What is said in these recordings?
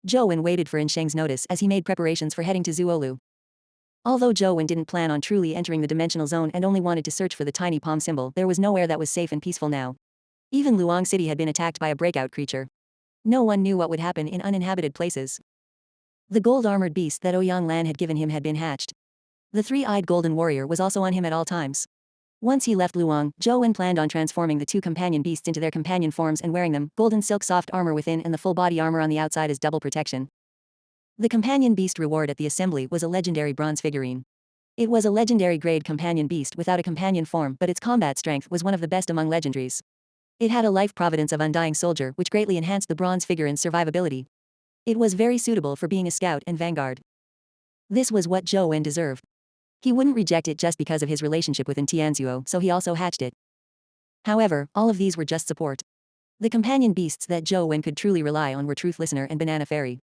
Zhou Wen waited for In Sheng's notice as he made preparations for heading to Zuolu. Although Zhou Wen didn't plan on truly entering the dimensional zone and only wanted to search for the tiny palm symbol, there was nowhere that was safe and peaceful now. Even Luong City had been attacked by a breakout creature. No one knew what would happen in uninhabited places. The gold-armored beast that Ouyang Lan had given him had been hatched. The three-eyed golden warrior was also on him at all times. Once he left Luong, Zhou Wen planned on transforming the two companion beasts into their companion forms and wearing them, golden silk soft armor within and the full body armor on the outside as double protection. The companion beast reward at the assembly was a legendary bronze figurine. It was a legendary grade companion beast without a companion form, but its combat strength was one of the best among legendaries. It had a life providence of undying soldier, which greatly enhanced the bronze figurine's survivability. It was very suitable for being a scout and vanguard. This was what Zhou Wen deserved. He wouldn't reject it just because of his relationship with Tianzuo, so he also hatched it. However, all of these were just support. The companion beasts that Zhou Wen could truly rely on were Truth Listener and Banana Fairy.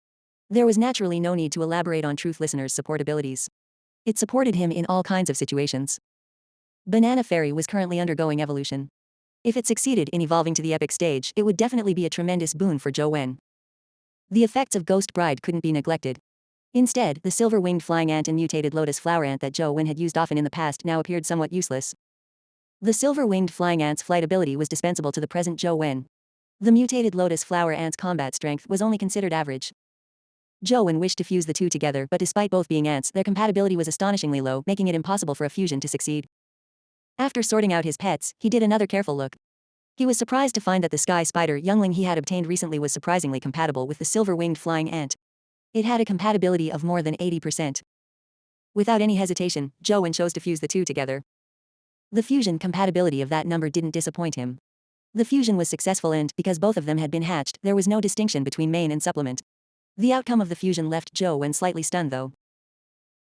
There was naturally no need to elaborate on Truth Listener's support abilities. It supported him in all kinds of situations. Banana Fairy was currently undergoing evolution. If it succeeded in evolving to the epic stage, it would definitely be a tremendous boon for Zhou Wen. The effects of Ghost Bride couldn't be neglected. Instead, the silver-winged flying ant and mutated lotus flower ant that Zhou Wen had used often in the past now appeared somewhat useless. The silver-winged flying ant's flight ability was dispensable to the present Zhou Wen. The mutated lotus flower ant's combat strength was only considered average. Zhou Wen wished to fuse the two together, but despite both being ants, their compatibility was astonishingly low, making it impossible for a fusion to succeed. After sorting out his pets, he did another careful look. He was surprised to find that the sky spider youngling he had obtained recently was surprisingly compatible with the silver-winged flying ant. It had a compatibility of more than 80%. Without any hesitation, Zhou Wen chose to fuse the two together. The fusion compatibility of that number didn't disappoint him. The fusion was successful and, because both of them had been hatched, there was no distinction between main and supplement. The outcome of the fusion left Zhou Wen slightly stunned though.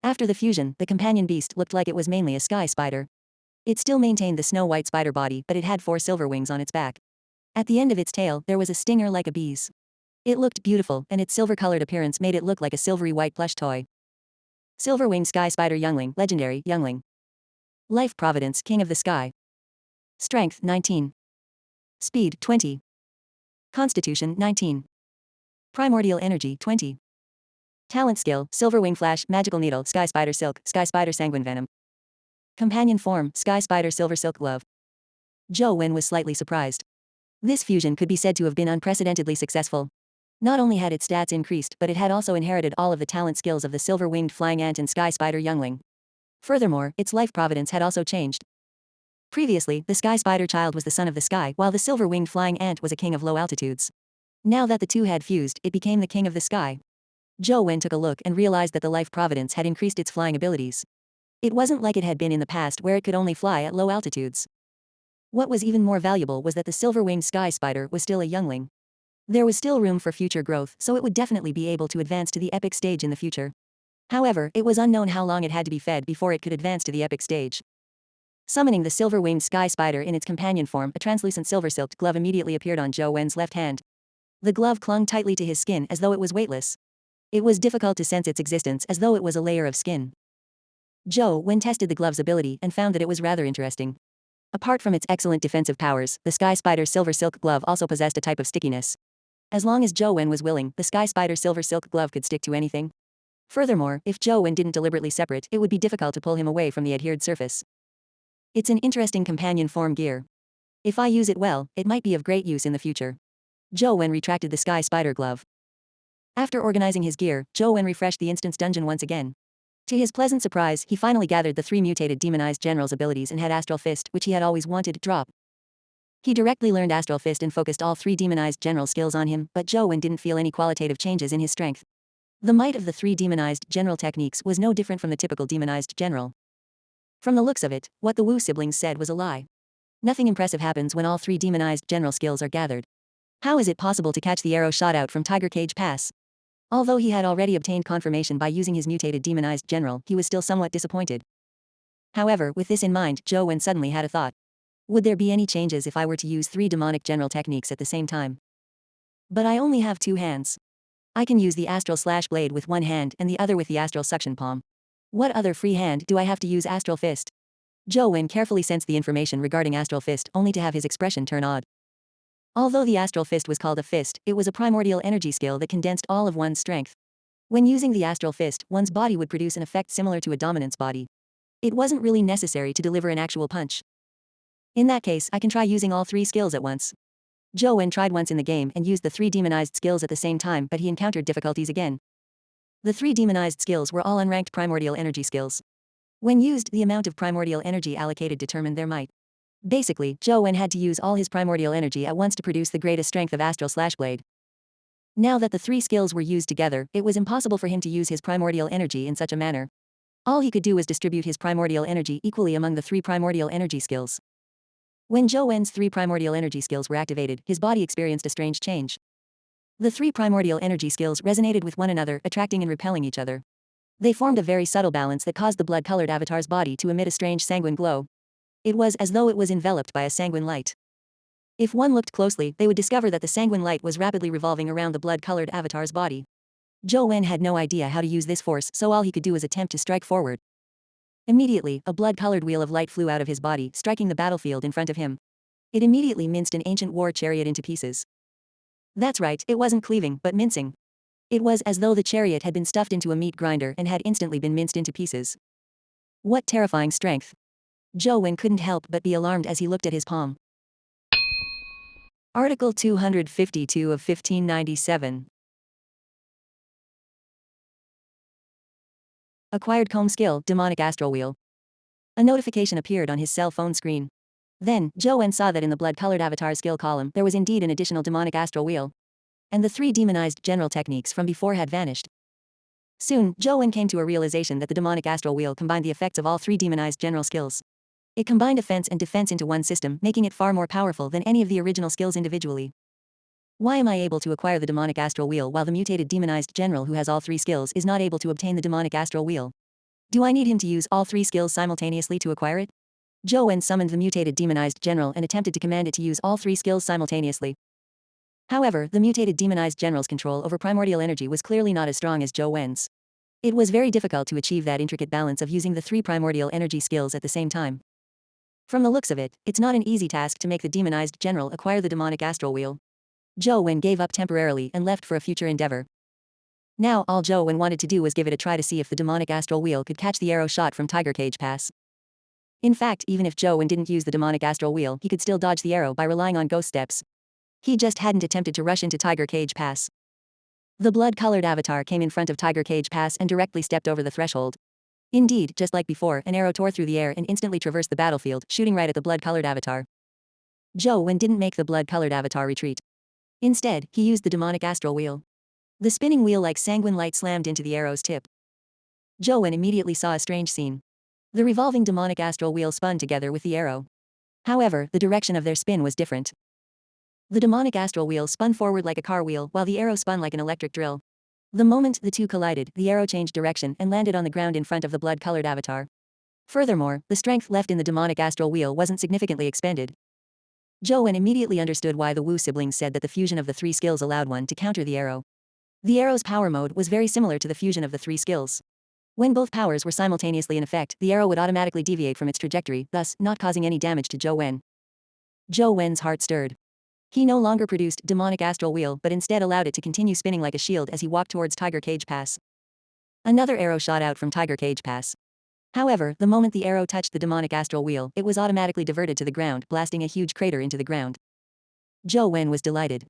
After the fusion, the companion beast looked like it was mainly a sky spider. It still maintained the snow-white spider body, but it had 4 silver wings on its back. At the end of its tail, there was a stinger like a bee's. It looked beautiful, and its silver-colored appearance made it look like a silvery white plush toy. Silver-winged sky spider youngling, legendary, youngling. Life providence, king of the sky. Strength, 19. Speed, 20. Constitution, 19. Primordial energy, 20. Talent skill, silver wing flash, magical needle, sky spider silk, sky spider sanguine venom. Companion form, sky spider silver silk glove. Zhou Wen was slightly surprised. This fusion could be said to have been unprecedentedly successful. Not only had its stats increased, but it had also inherited all of the talent skills of the silver-winged flying ant and sky spider youngling. Furthermore, its life providence had also changed. Previously, the sky spider child was the son of the sky, while the silver-winged flying ant was a king of low altitudes. Now that the two had fused, it became the king of the sky. Zhou Wen took a look and realized that the life providence had increased its flying abilities. It wasn't like it had been in the past where it could only fly at low altitudes. What was even more valuable was that the silver-winged sky spider was still a youngling. There was still room for future growth, so it would definitely be able to advance to the epic stage in the future. However, it was unknown how long it had to be fed before it could advance to the epic stage. Summoning the silver-winged sky spider in its companion form, a translucent silver-silked glove immediately appeared on Zhou Wen's left hand. The glove clung tightly to his skin as though it was weightless. It was difficult to sense its existence as though it was a layer of skin. Zhou Wen tested the glove's ability and found that it was rather interesting. Apart from its excellent defensive powers, the sky spider silver silk glove also possessed a type of stickiness. As long as Zhou Wen was willing, the sky spider silver silk glove could stick to anything. Furthermore, if Zhou Wen didn't deliberately separate, it would be difficult to pull him away from the adhered surface. It's an interesting companion form gear. If I use it well, it might be of great use in the future. Zhou Wen retracted the sky spider glove. After organizing his gear, Zhou Wen refreshed the instance dungeon once again. To his pleasant surprise, he finally gathered the 3 mutated demonized general's abilities and had Astral Fist, which he had always wanted, drop. He directly learned Astral Fist and focused all 3 demonized general skills on him, but Zhou Wen didn't feel any qualitative changes in his strength. The might of the 3 demonized general techniques was no different from the typical demonized general. From the looks of it, what the Wu siblings said was a lie. Nothing impressive happens when all 3 demonized general skills are gathered. How is it possible to catch the arrow shot out from Tiger Cage Pass? Although he had already obtained confirmation by using his mutated demonized general, he was still somewhat disappointed. However, with this in mind, Zhou Wen suddenly had a thought. Would there be any changes if I were to use 3 demonic general techniques at the same time? But I only have 2 hands. I can use the astral slash blade with one hand and the other with the astral suction palm. What other free hand do I have to use Astral Fist? Zhou Wen carefully sensed the information regarding Astral Fist only to have his expression turn odd. Although the astral fist was called a fist, it was a primordial energy skill that condensed all of one's strength. When using the astral fist, one's body would produce an effect similar to a dominance body. It wasn't really necessary to deliver an actual punch. In that case, I can try using all three skills at once. Zhou Wen tried once in the game and used the three demonized skills at the same time, but he encountered difficulties again. The three demonized skills were all unranked primordial energy skills. When used, the amount of primordial energy allocated determined their might. Basically, Zhou Wen had to use all his primordial energy at once to produce the greatest strength of Astral Slash Blade. Now that the three skills were used together, it was impossible for him to use his primordial energy in such a manner. All he could do was distribute his primordial energy equally among the three primordial energy skills. When Zhou Wen's three primordial energy skills were activated, his body experienced a strange change. The three primordial energy skills resonated with one another, attracting and repelling each other. They formed a very subtle balance that caused the blood-colored avatar's body to emit a strange sanguine glow. It was as though it was enveloped by a sanguine light. If one looked closely, they would discover that the sanguine light was rapidly revolving around the blood-colored avatar's body. Zhou Wen had no idea how to use this force, so all he could do was attempt to strike forward. Immediately, a blood-colored wheel of light flew out of his body, striking the battlefield in front of him. It immediately minced an ancient war chariot into pieces. That's right, it wasn't cleaving, but mincing. It was as though the chariot had been stuffed into a meat grinder and had instantly been minced into pieces. What terrifying strength! Zhou Wen couldn't help but be alarmed as he looked at his palm. Article 252 of 1597. Acquired comb skill, demonic astral wheel. A notification appeared on his cell phone screen. Then, Zhou Wen saw that in the blood-colored avatar skill column there was indeed an additional demonic astral wheel. And the three demonized general techniques from before had vanished. Soon, Zhou Wen came to a realization that the demonic astral wheel combined the effects of all three demonized general skills. It combined offense and defense into one system, making it far more powerful than any of the original skills individually. Why am I able to acquire the demonic astral wheel while the mutated demonized general who has all three skills is not able to obtain the demonic astral wheel? Do I need him to use all three skills simultaneously to acquire it? Zhou Wen summoned the mutated demonized general and attempted to command it to use all three skills simultaneously. However, the mutated demonized general's control over primordial energy was clearly not as strong as Zhou Wen's. It was very difficult to achieve that intricate balance of using the three primordial energy skills at the same time. From the looks of it, it's not an easy task to make the demonized general acquire the demonic astral wheel. Zhou Wen gave up temporarily and left for a future endeavor. Now all Zhou Wen wanted to do was give it a try to see if the demonic astral wheel could catch the arrow shot from Tiger Cage Pass. In fact, even if Zhou Wen didn't use the demonic astral wheel, he could still dodge the arrow by relying on ghost steps. He just hadn't attempted to rush into Tiger Cage Pass. The blood-colored avatar came in front of Tiger Cage Pass and directly stepped over the threshold. Indeed, just like before, an arrow tore through the air and instantly traversed the battlefield, shooting right at the blood-colored avatar. Zhou Wen didn't make the blood-colored avatar retreat. Instead, he used the demonic astral wheel. The spinning wheel like sanguine light slammed into the arrow's tip. Zhou Wen immediately saw a strange scene. The revolving demonic astral wheel spun together with the arrow. However, the direction of their spin was different. The demonic astral wheel spun forward like a car wheel while the arrow spun like an electric drill. The moment the two collided, the arrow changed direction and landed on the ground in front of the blood-colored avatar. Furthermore, the strength left in the demonic astral wheel wasn't significantly expended. Zhou Wen immediately understood why the Wu siblings said that the fusion of the three skills allowed one to counter the arrow. The arrow's power mode was very similar to the fusion of the three skills. When both powers were simultaneously in effect, the arrow would automatically deviate from its trajectory, thus not causing any damage to Zhou Wen. Zhou Wen's heart stirred. He no longer produced demonic astral wheel but instead allowed it to continue spinning like a shield as he walked towards Tiger Cage Pass. Another arrow shot out from Tiger Cage Pass. However, the moment the arrow touched the demonic astral wheel, it was automatically diverted to the ground, blasting a huge crater into the ground. Zhou Wen was delighted.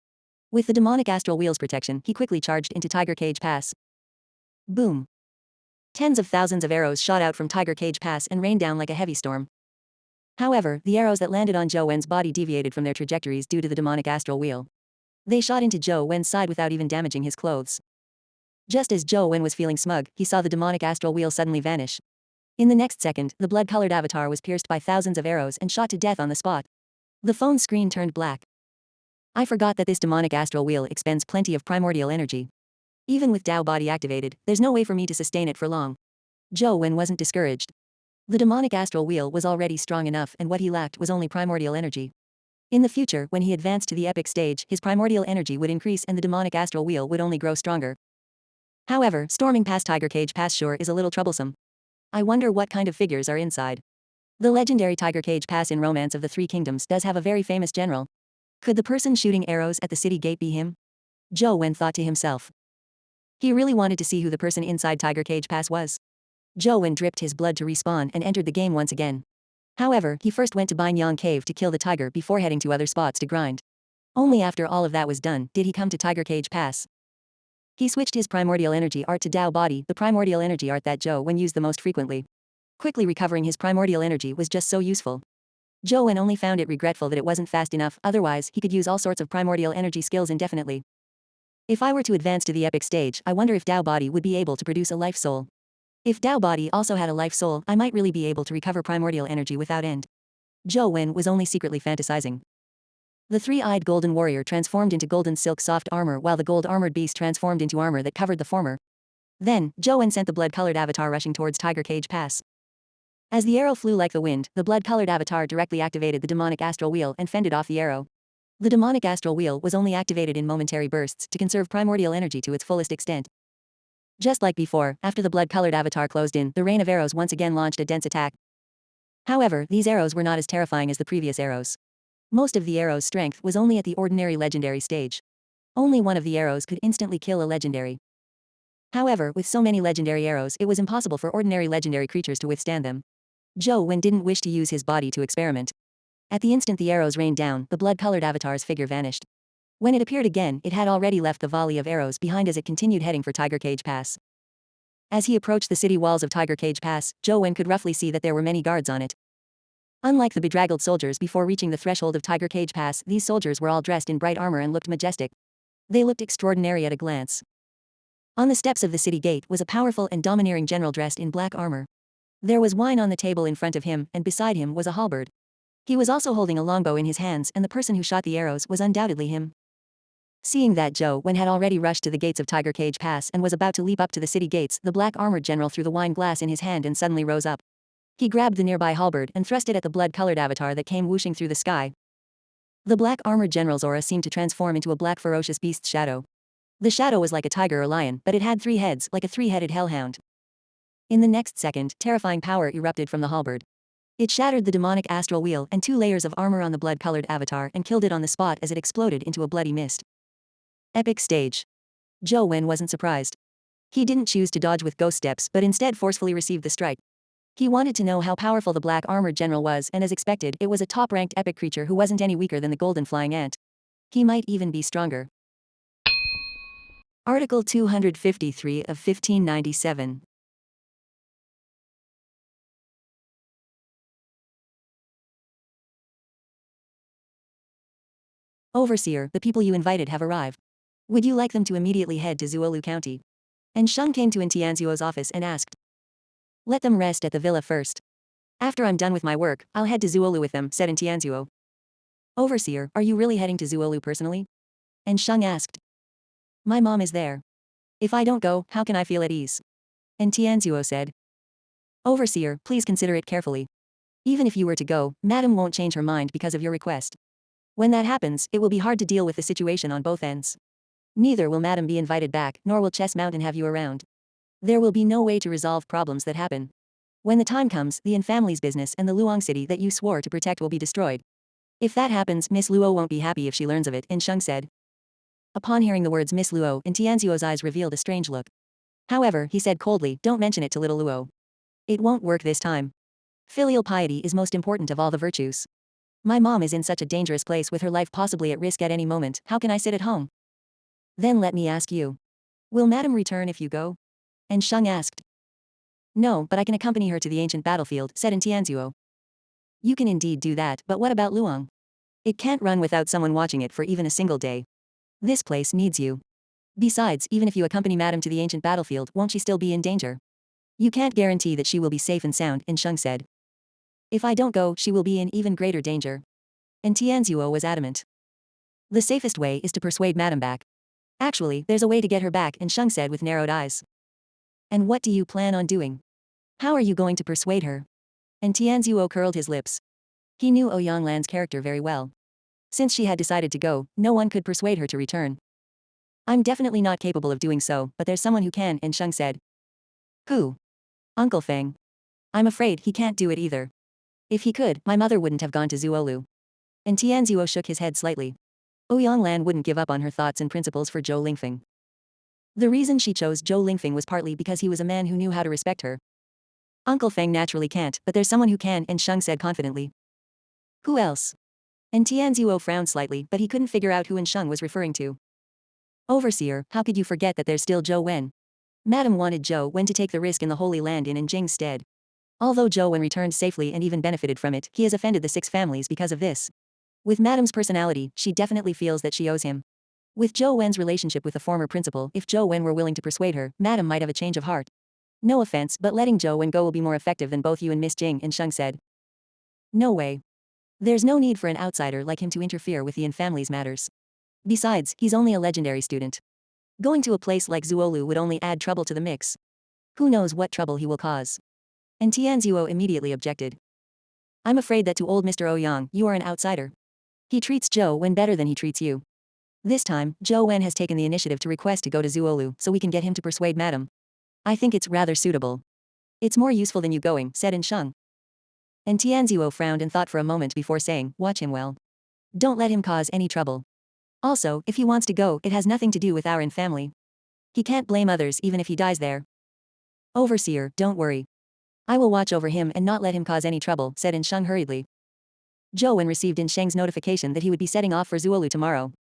With the demonic astral wheel's protection, he quickly charged into Tiger Cage Pass. Boom! Tens of thousands of arrows shot out from Tiger Cage Pass and rained down like a heavy storm. However, the arrows that landed on Zhou Wen's body deviated from their trajectories due to the demonic astral wheel. They shot into Zhou Wen's side without even damaging his clothes. Just as Zhou Wen was feeling smug, he saw the demonic astral wheel suddenly vanish. In the next second, the blood-colored avatar was pierced by thousands of arrows and shot to death on the spot. The phone screen turned black. I forgot that this demonic astral wheel expends plenty of primordial energy. Even with Dao body activated, there's no way for me to sustain it for long. Zhou Wen wasn't discouraged. The demonic astral wheel was already strong enough and what he lacked was only primordial energy. In the future, when he advanced to the epic stage, his primordial energy would increase and the demonic astral wheel would only grow stronger. However, storming past Tiger Cage Pass sure is a little troublesome. I wonder what kind of figures are inside. The legendary Tiger Cage Pass in Romance of the Three Kingdoms does have a very famous general. Could the person shooting arrows at the city gate be him? Zhou Wen thought to himself. He really wanted to see who the person inside Tiger Cage Pass was. Zhou Wen dripped his blood to respawn and entered the game once again. However, he first went to Binyang Cave to kill the tiger before heading to other spots to grind. Only after all of that was done did he come to Tiger Cage Pass. He switched his primordial energy art to Dao Body, the primordial energy art that Zhou Wen used the most frequently. Quickly recovering his primordial energy was just so useful. Zhou Wen only found it regretful that it wasn't fast enough, otherwise he could use all sorts of primordial energy skills indefinitely. If I were to advance to the epic stage, I wonder if Dao Body would be able to produce a life soul. If Dao Body also had a life soul, I might really be able to recover primordial energy without end. Zhou Wen was only secretly fantasizing. The three-eyed golden warrior transformed into golden silk soft armor while the gold-armored beast transformed into armor that covered the former. Then, Zhou Wen sent the blood-colored avatar rushing towards Tiger Cage Pass. As the arrow flew like the wind, the blood-colored avatar directly activated the demonic astral wheel and fended off the arrow. The demonic astral wheel was only activated in momentary bursts to conserve primordial energy to its fullest extent. Just like before, after the blood-colored avatar closed in, the rain of arrows once again launched a dense attack. However, these arrows were not as terrifying as the previous arrows. Most of the arrows' strength was only at the ordinary legendary stage. Only one of the arrows could instantly kill a legendary. However, with so many legendary arrows, it was impossible for ordinary legendary creatures to withstand them. Zhou Wen didn't wish to use his body to experiment. At the instant the arrows rained down, the blood-colored avatar's figure vanished. When it appeared again, it had already left the volley of arrows behind as it continued heading for Tiger Cage Pass. As he approached the city walls of Tiger Cage Pass, Zhou Wen could roughly see that there were many guards on it. Unlike the bedraggled soldiers before reaching the threshold of Tiger Cage Pass, these soldiers were all dressed in bright armor and looked majestic. They looked extraordinary at a glance. On the steps of the city gate was a powerful and domineering general dressed in black armor. There was wine on the table in front of him, and beside him was a halberd. He was also holding a longbow in his hands, and the person who shot the arrows was undoubtedly him. Seeing that Zhou Wen had already rushed to the gates of Tiger Cage Pass and was about to leap up to the city gates, the black-armored general threw the wine glass in his hand and suddenly rose up. He grabbed the nearby halberd and thrust it at the blood-colored avatar that came whooshing through the sky. The black-armored general's aura seemed to transform into a black ferocious beast's shadow. The shadow was like a tiger or lion, but it had 3 heads, like a 3-headed hellhound. In the next second, terrifying power erupted from the halberd. It shattered the demonic astral wheel and 2 layers of armor on the blood-colored avatar and killed it on the spot as it exploded into a bloody mist. Epic stage. Zhou Wen wasn't surprised. He didn't choose to dodge with ghost steps but instead forcefully received the strike. He wanted to know how powerful the black-armored general was, and as expected, it was a top-ranked epic creature who wasn't any weaker than the golden flying ant. He might even be stronger. Article 253 of 1597. Overseer, the people you invited have arrived. Would you like them to immediately head to Zuolu County? And Sheng came to Tianzuo's office and asked. Let them rest at the villa first. After I'm done with my work, I'll head to Zuolu with them, said Tianzuo. Overseer, are you really heading to Zuolu personally? And Sheng asked. My mom is there. If I don't go, how can I feel at ease? And Tianzuo said. Overseer, please consider it carefully. Even if you were to go, Madam won't change her mind because of your request. When that happens, it will be hard to deal with the situation on both ends. Neither will Madam be invited back, nor will Chess Mountain have you around. There will be no way to resolve problems that happen. When the time comes, the Yin family's business and the Luong city that you swore to protect will be destroyed. If that happens, Miss Luo won't be happy if she learns of it, and Sheng said. Upon hearing the words Miss Luo, Tianzuo's eyes revealed a strange look. However, he said coldly, don't mention it to little Luo. It won't work this time. Filial piety is most important of all the virtues. My mom is in such a dangerous place with her life possibly at risk at any moment, how can I sit at home? Then let me ask you. Will Madam return if you go? And Sheng asked. No, but I can accompany her to the ancient battlefield, said Tianzuo. You can indeed do that, but what about Luong? It can't run without someone watching it for even a single day. This place needs you. Besides, even if you accompany Madam to the ancient battlefield, won't she still be in danger? You can't guarantee that she will be safe and sound, and Sheng said. If I don't go, she will be in even greater danger. And Tianzuo was adamant. The safest way is to persuade Madam back. Actually, there's a way to get her back, and Sheng said with narrowed eyes. And what do you plan on doing? How are you going to persuade her? And Tianzuo curled his lips. He knew Ouyang character very well. Since she had decided to go, no one could persuade her to return. I'm definitely not capable of doing so, but there's someone who can, and Sheng said. Who? Uncle Feng. I'm afraid he can't do it either. If he could, my mother wouldn't have gone to Zuolu. And Tianzuo shook his head slightly. Ouyang Lan wouldn't give up on her thoughts and principles for Zhou Lingfeng. The reason she chose Zhou Lingfeng was partly because he was a man who knew how to respect her. Uncle Feng naturally can't, but there's someone who can, and Sheng said confidently. Who else? And Tianzuo frowned slightly, but he couldn't figure out who and Sheng was referring to. Overseer, how could you forget that there's still Zhou Wen? Madam wanted Zhou Wen to take the risk in the Holy Land in Jing's stead. Although Zhou Wen returned safely and even benefited from it, he has offended the 6 families because of this. With Madam's personality, she definitely feels that she owes him. With Zhou Wen's relationship with the former principal, if Zhou Wen were willing to persuade her, Madam might have a change of heart. No offense, but letting Zhou Wen go will be more effective than both you and Miss Jing, and Sheng said. No way. There's no need for an outsider like him to interfere with the in family's matters. Besides, he's only a legendary student. Going to a place like Zuolu would only add trouble to the mix. Who knows what trouble he will cause? And Tianzuo immediately objected. I'm afraid that to old Mr. Ouyang, you are an outsider. He treats Zhou Wen better than he treats you. This time, Zhou Wen has taken the initiative to request to go to Zuolu, so we can get him to persuade Madam. I think it's rather suitable. It's more useful than you going, said In Sheng. And Tianzuo frowned and thought for a moment before saying, watch him well. Don't let him cause any trouble. Also, if he wants to go, it has nothing to do with our in family. He can't blame others even if he dies there. Overseer, don't worry. I will watch over him and not let him cause any trouble, said In Sheng hurriedly. Zhou Wen received In Sheng's notification that he would be setting off for Zuolu tomorrow.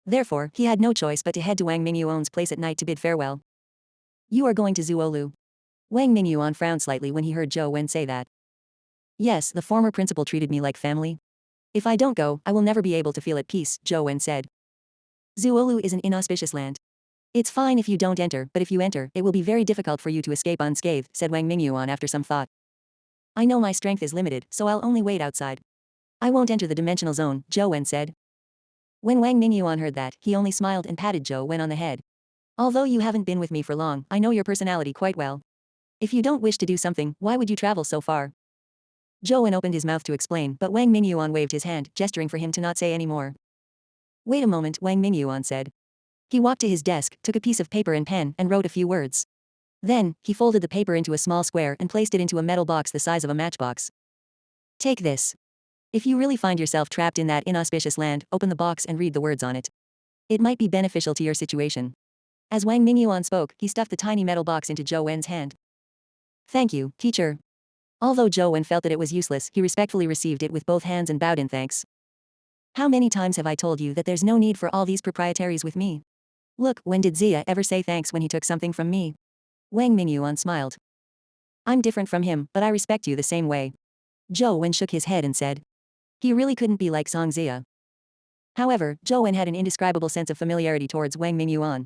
Therefore, he had no choice but to head to Wang Mingyuan's place at night to bid farewell. You are going to Zuolu? Wang Mingyuan frowned slightly when he heard Zhou Wen say that. Yes, the former principal treated me like family. If I don't go, I will never be able to feel at peace, Zhou Wen said. Zuolu is an inauspicious land. It's fine if you don't enter, but if you enter, it will be very difficult for you to escape unscathed, said Wang Mingyuan after some thought. I know my strength is limited, so I'll only wait outside. I won't enter the dimensional zone, Zhou Wen said. When Wang Mingyuan heard that, he only smiled and patted Zhou Wen on the head. Although you haven't been with me for long, I know your personality quite well. If you don't wish to do something, why would you travel so far? Zhou Wen opened his mouth to explain, but Wang Mingyuan waved his hand, gesturing for him to not say any more. Wait a moment, Wang Mingyuan said. He walked to his desk, took a piece of paper and pen, and wrote a few words. Then, he folded the paper into a small square and placed it into a metal box the size of a matchbox. Take this. If you really find yourself trapped in that inauspicious land, open the box and read the words on it. It might be beneficial to your situation. As Wang Mingyuan spoke, he stuffed the tiny metal box into Zhou Wen's hand. Thank you, teacher. Although Zhou Wen felt that it was useless, he respectfully received it with both hands and bowed in thanks. How many times have I told you that there's no need for all these proprietaries with me? Look, when did Zia ever say thanks when he took something from me? Wang Mingyuan smiled. I'm different from him, but I respect you the same way. Zhou Wen shook his head and said. He really couldn't be like Song Zia. However, Zhou Wen had an indescribable sense of familiarity towards Wang Mingyuan.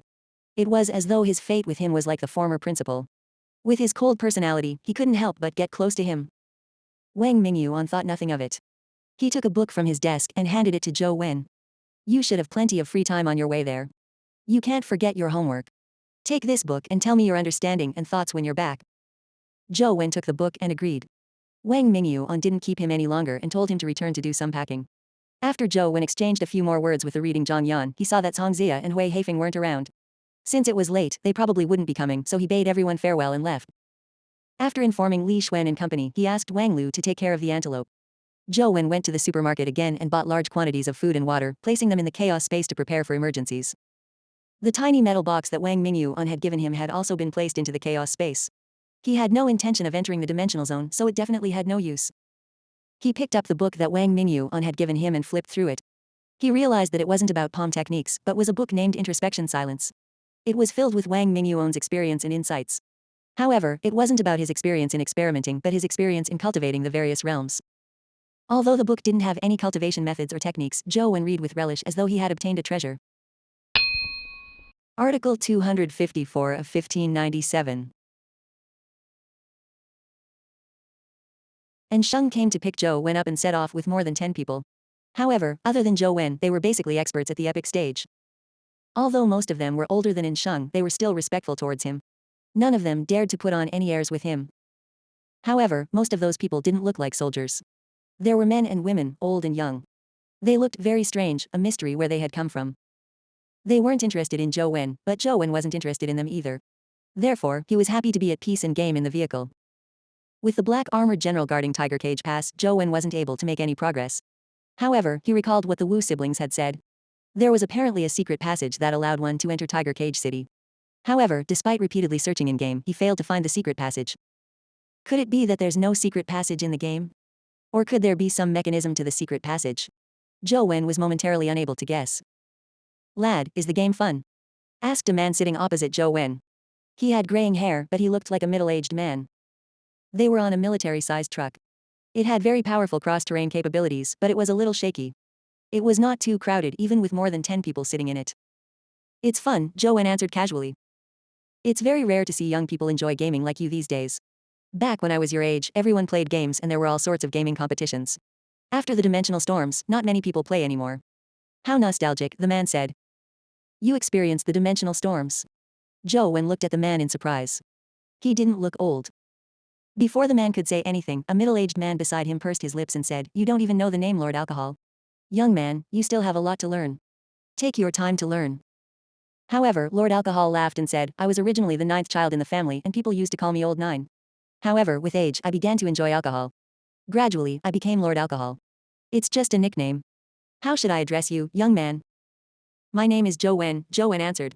It was as though his fate with him was like the former principal. With his cold personality, he couldn't help but get close to him. Wang Mingyuan thought nothing of it. He took a book from his desk and handed it to Zhou Wen. You should have plenty of free time on your way there. You can't forget your homework. Take this book and tell me your understanding and thoughts when you're back. Zhou Wen took the book and agreed. Wang Mingyuan didn't keep him any longer and told him to return to do some packing. After Zhou Wen exchanged a few more words with the reading Zhang Yan, he saw that Song Zia and Hui Haifeng weren't around. Since it was late, they probably wouldn't be coming, so he bade everyone farewell and left. After informing Li Xuan and company, he asked Wang Lu to take care of the antelope. Zhou Wen went to the supermarket again and bought large quantities of food and water, placing them in the chaos space to prepare for emergencies. The tiny metal box that Wang Mingyuan had given him had also been placed into the chaos space. He had no intention of entering the dimensional zone, so it definitely had no use. He picked up the book that Wang Mingyuan had given him and flipped through it. He realized that it wasn't about palm techniques, but was a book named Introspection Silence. It was filled with Wang Mingyuan's experience and insights. However, it wasn't about his experience in experimenting but his experience in cultivating the various realms. Although the book didn't have any cultivation methods or techniques, Zhou Wen read with relish as though he had obtained a treasure. Article 254 of 1597. And Sheng came to pick Zhou Wen up and set off with more than 10 people. However, other than Zhou Wen, they were basically experts at the epic stage. Although most of them were older than In Sheng, they were still respectful towards him. None of them dared to put on any airs with him. However, most of those people didn't look like soldiers. There were men and women, old and young. They looked very strange, a mystery where they had come from. They weren't interested in Zhou Wen, but Zhou Wen wasn't interested in them either. Therefore, he was happy to be at peace and game in the vehicle. With the black armored general guarding Tiger Cage Pass, Zhou Wen wasn't able to make any progress. However, he recalled what the Wu siblings had said. There was apparently a secret passage that allowed one to enter Tiger Cage City. However, despite repeatedly searching in-game, he failed to find the secret passage. Could it be that there's no secret passage in the game? Or could there be some mechanism to the secret passage? Zhou Wen was momentarily unable to guess. Lad, is the game fun? Asked a man sitting opposite Zhou Wen. He had graying hair, but he looked like a middle-aged man. They were on a military-sized truck. It had very powerful cross-terrain capabilities, but it was a little shaky. It was not too crowded even with more than 10 people sitting in it. It's fun, Zhou Wen answered casually. It's very rare to see young people enjoy gaming like you these days. Back when I was your age, everyone played games and there were all sorts of gaming competitions. After the dimensional storms, not many people play anymore. How nostalgic, the man said. You experienced the dimensional storms. Zhou Wen looked at the man in surprise. He didn't look old. Before the man could say anything, a middle-aged man beside him pursed his lips and said, You don't even know the name Lord Alcohol. Young man, you still have a lot to learn. Take your time to learn. However, Lord Alcohol laughed and said, I was originally the 9th child in the family and people used to call me Old 9. However, with age, I began to enjoy alcohol. Gradually, I became Lord Alcohol. It's just a nickname. How should I address you, young man? My name is Zhou Wen answered.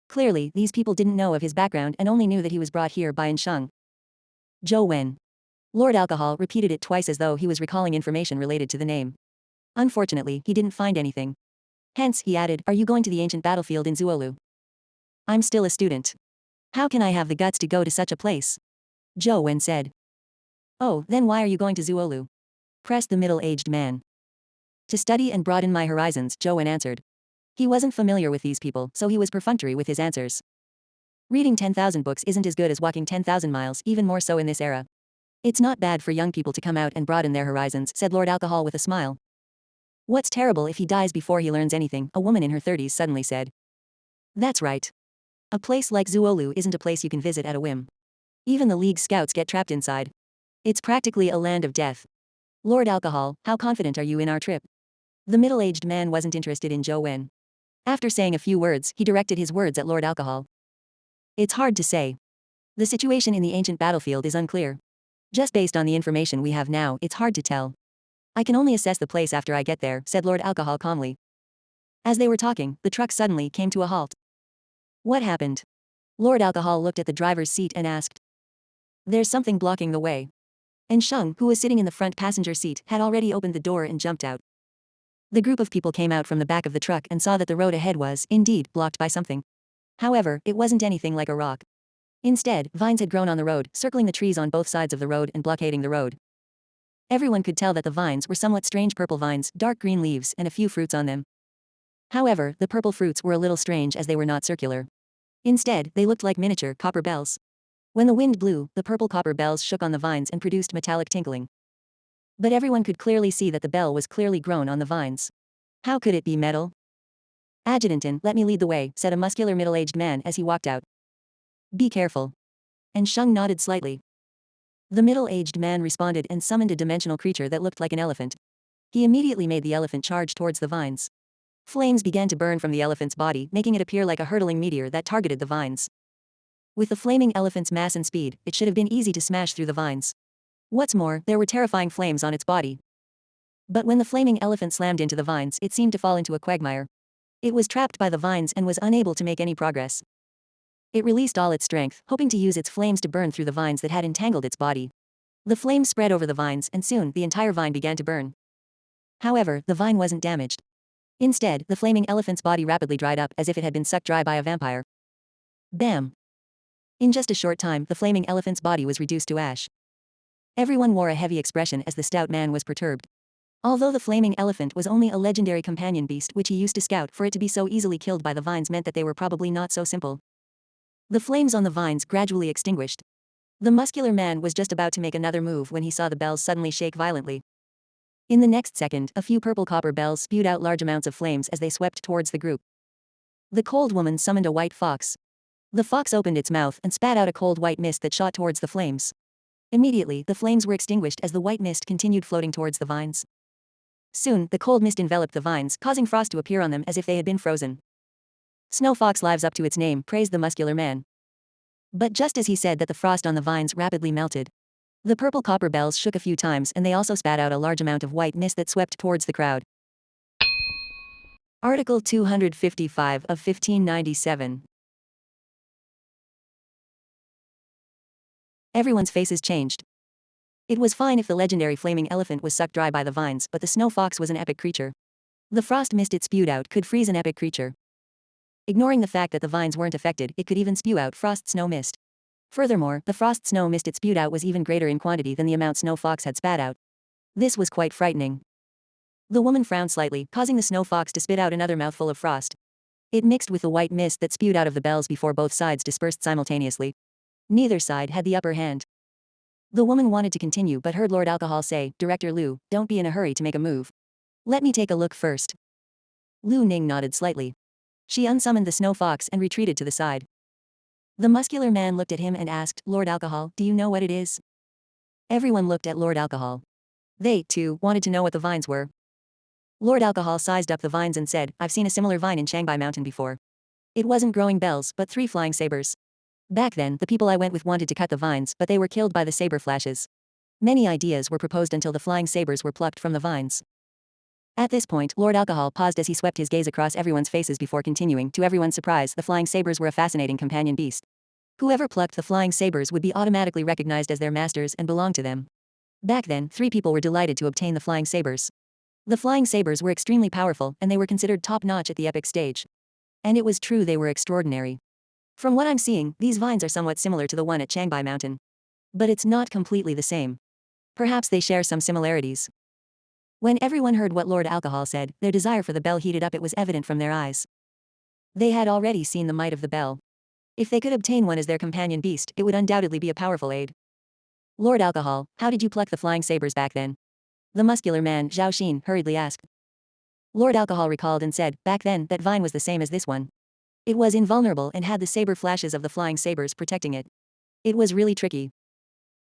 Clearly, these people didn't know of his background and only knew that he was brought here by Sheng. Zhou Wen. Lord Alcohol repeated it twice as though he was recalling information related to the name. Unfortunately, he didn't find anything. Hence, he added, Are you going to the ancient battlefield in Zuolu? I'm still a student. How can I have the guts to go to such a place? Zhou Wen said. Oh, then why are you going to Zuolu? Pressed the middle-aged man. To study and broaden my horizons, Zhou Wen answered. He wasn't familiar with these people, so he was perfunctory with his answers. Reading 10,000 books isn't as good as walking 10,000 miles, even more so in this era. It's not bad for young people to come out and broaden their horizons, said Lord Alcohol with a smile. What's terrible if he dies before he learns anything, a woman in her 30s suddenly said. That's right. A place like Zuolu isn't a place you can visit at a whim. Even the League scouts get trapped inside. It's practically a land of death. Lord Alcohol, how confident are you in our trip? The middle-aged man wasn't interested in Zhou Wen. After saying a few words, he directed his words at Lord Alcohol. It's hard to say. The situation in the ancient battlefield is unclear. Just based on the information we have now, it's hard to tell. I can only assess the place after I get there, said Lord Alcohol calmly. As they were talking, the truck suddenly came to a halt. What happened? Lord Alcohol looked at the driver's seat and asked. There's something blocking the way. And Sheng, who was sitting in the front passenger seat, had already opened the door and jumped out. The group of people came out from the back of the truck and saw that the road ahead was, indeed, blocked by something. However, it wasn't anything like a rock. Instead, vines had grown on the road, circling the trees on both sides of the road and blockading the road. Everyone could tell that the vines were somewhat strange purple vines, dark green leaves, and a few fruits on them. However, the purple fruits were a little strange as they were not circular. Instead, they looked like miniature copper bells. When the wind blew, the purple copper bells shook on the vines and produced metallic tinkling. But everyone could clearly see that the bell was clearly grown on the vines. How could it be metal? Adjutantin, let me lead the way, said a muscular middle-aged man as he walked out. Be careful. And Sheng nodded slightly. The middle-aged man responded and summoned a dimensional creature that looked like an elephant. He immediately made the elephant charge towards the vines. Flames began to burn from the elephant's body, making it appear like a hurtling meteor that targeted the vines. With the flaming elephant's mass and speed, it should have been easy to smash through the vines. What's more, there were terrifying flames on its body. But when the flaming elephant slammed into the vines, it seemed to fall into a quagmire. It was trapped by the vines and was unable to make any progress. It released all its strength, hoping to use its flames to burn through the vines that had entangled its body. The flames spread over the vines, and soon, the entire vine began to burn. However, the vine wasn't damaged. Instead, the flaming elephant's body rapidly dried up as if it had been sucked dry by a vampire. Bam! In just a short time, the flaming elephant's body was reduced to ash. Everyone wore a heavy expression as the stout man was perturbed. Although the flaming elephant was only a legendary companion beast which he used to scout, for it to be so easily killed by the vines meant that they were probably not so simple. The flames on the vines gradually extinguished. The muscular man was just about to make another move when he saw the bells suddenly shake violently. In the next second, a few purple copper bells spewed out large amounts of flames as they swept towards the group. The cold woman summoned a white fox. The fox opened its mouth and spat out a cold white mist that shot towards the flames. Immediately, the flames were extinguished as the white mist continued floating towards the vines. Soon, the cold mist enveloped the vines, causing frost to appear on them as if they had been frozen. Snow Fox lives up to its name, praised the muscular man. But just as he said that, the frost on the vines rapidly melted. The purple copper bells shook a few times and they also spat out a large amount of white mist that swept towards the crowd. Article 255 of 1597. Everyone's faces changed. It was fine if the legendary flaming elephant was sucked dry by the vines, but the snow fox was an epic creature. The frost mist it spewed out could freeze an epic creature. Ignoring the fact that the vines weren't affected, it could even spew out frost snow mist. Furthermore, the frost snow mist it spewed out was even greater in quantity than the amount Snow Fox had spat out. This was quite frightening. The woman frowned slightly, causing the Snow Fox to spit out another mouthful of frost. It mixed with the white mist that spewed out of the bells before both sides dispersed simultaneously. Neither side had the upper hand. The woman wanted to continue but heard Lord Alcohol say, "Director Liu, don't be in a hurry to make a move. Let me take a look first." Liu Ning nodded slightly. She unsummoned the Snow Fox and retreated to the side. The muscular man looked at him and asked, "Lord Alcohol, do you know what it is?" Everyone looked at Lord Alcohol. They, too, wanted to know what the vines were. Lord Alcohol sized up the vines and said, "I've seen a similar vine in Shanghai Mountain before. It wasn't growing bells, but 3 flying sabers. Back then, the people I went with wanted to cut the vines, but they were killed by the saber flashes. Many ideas were proposed until the flying sabers were plucked from the vines." At this point, Lord Alcohol paused as he swept his gaze across everyone's faces before continuing. To everyone's surprise, the flying sabers were a fascinating companion beast. Whoever plucked the flying sabers would be automatically recognized as their masters and belong to them. Back then, 3 people were delighted to obtain the flying sabers. The flying sabers were extremely powerful, and they were considered top-notch at the epic stage. And it was true they were extraordinary. From what I'm seeing, these vines are somewhat similar to the one at Shanghai Mountain. But it's not completely the same. Perhaps they share some similarities. When everyone heard what Lord Alcohol said, their desire for the bell heated up. It was evident from their eyes. They had already seen the might of the bell. If they could obtain one as their companion beast, it would undoubtedly be a powerful aid. "Lord Alcohol, how did you pluck the flying sabers back then?" The muscular man, Zhao Xin, hurriedly asked. Lord Alcohol recalled and said, "Back then, that vine was the same as this one. It was invulnerable and had the saber flashes of the flying sabers protecting it. It was really tricky."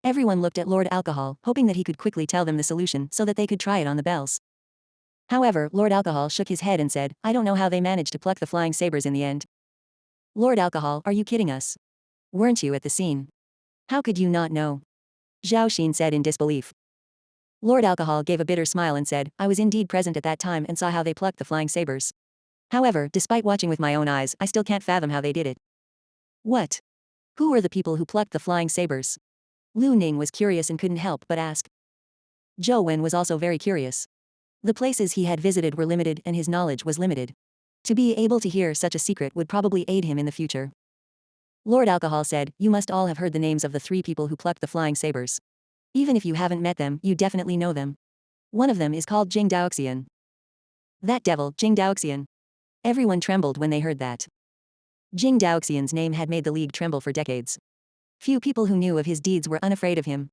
Everyone looked at Lord Alcohol, hoping that he could quickly tell them the solution so that they could try it on the bells. However, Lord Alcohol shook his head and said, "I don't know how they managed to pluck the flying sabers in the end." "Lord Alcohol, are you kidding us? Weren't you at the scene? How could you not know?" Zhao Xin said in disbelief. Lord Alcohol gave a bitter smile and said, "I was indeed present at that time and saw how they plucked the flying sabers. However, despite watching with my own eyes, I still can't fathom how they did it." "What? Who were the people who plucked the flying sabers?" Liu Ning was curious and couldn't help but ask. Zhou Wen was also very curious. The places he had visited were limited and his knowledge was limited. To be able to hear such a secret would probably aid him in the future. Lord Alcohol said, "You must all have heard the names of the 3 people who plucked the flying sabers. Even if you haven't met them, you definitely know them. One of them is called Jing Daoxian." "That devil, Jing Daoxian." Everyone trembled when they heard that. Jing Daoxian's name had made the League tremble for decades. Few people who knew of his deeds were unafraid of him.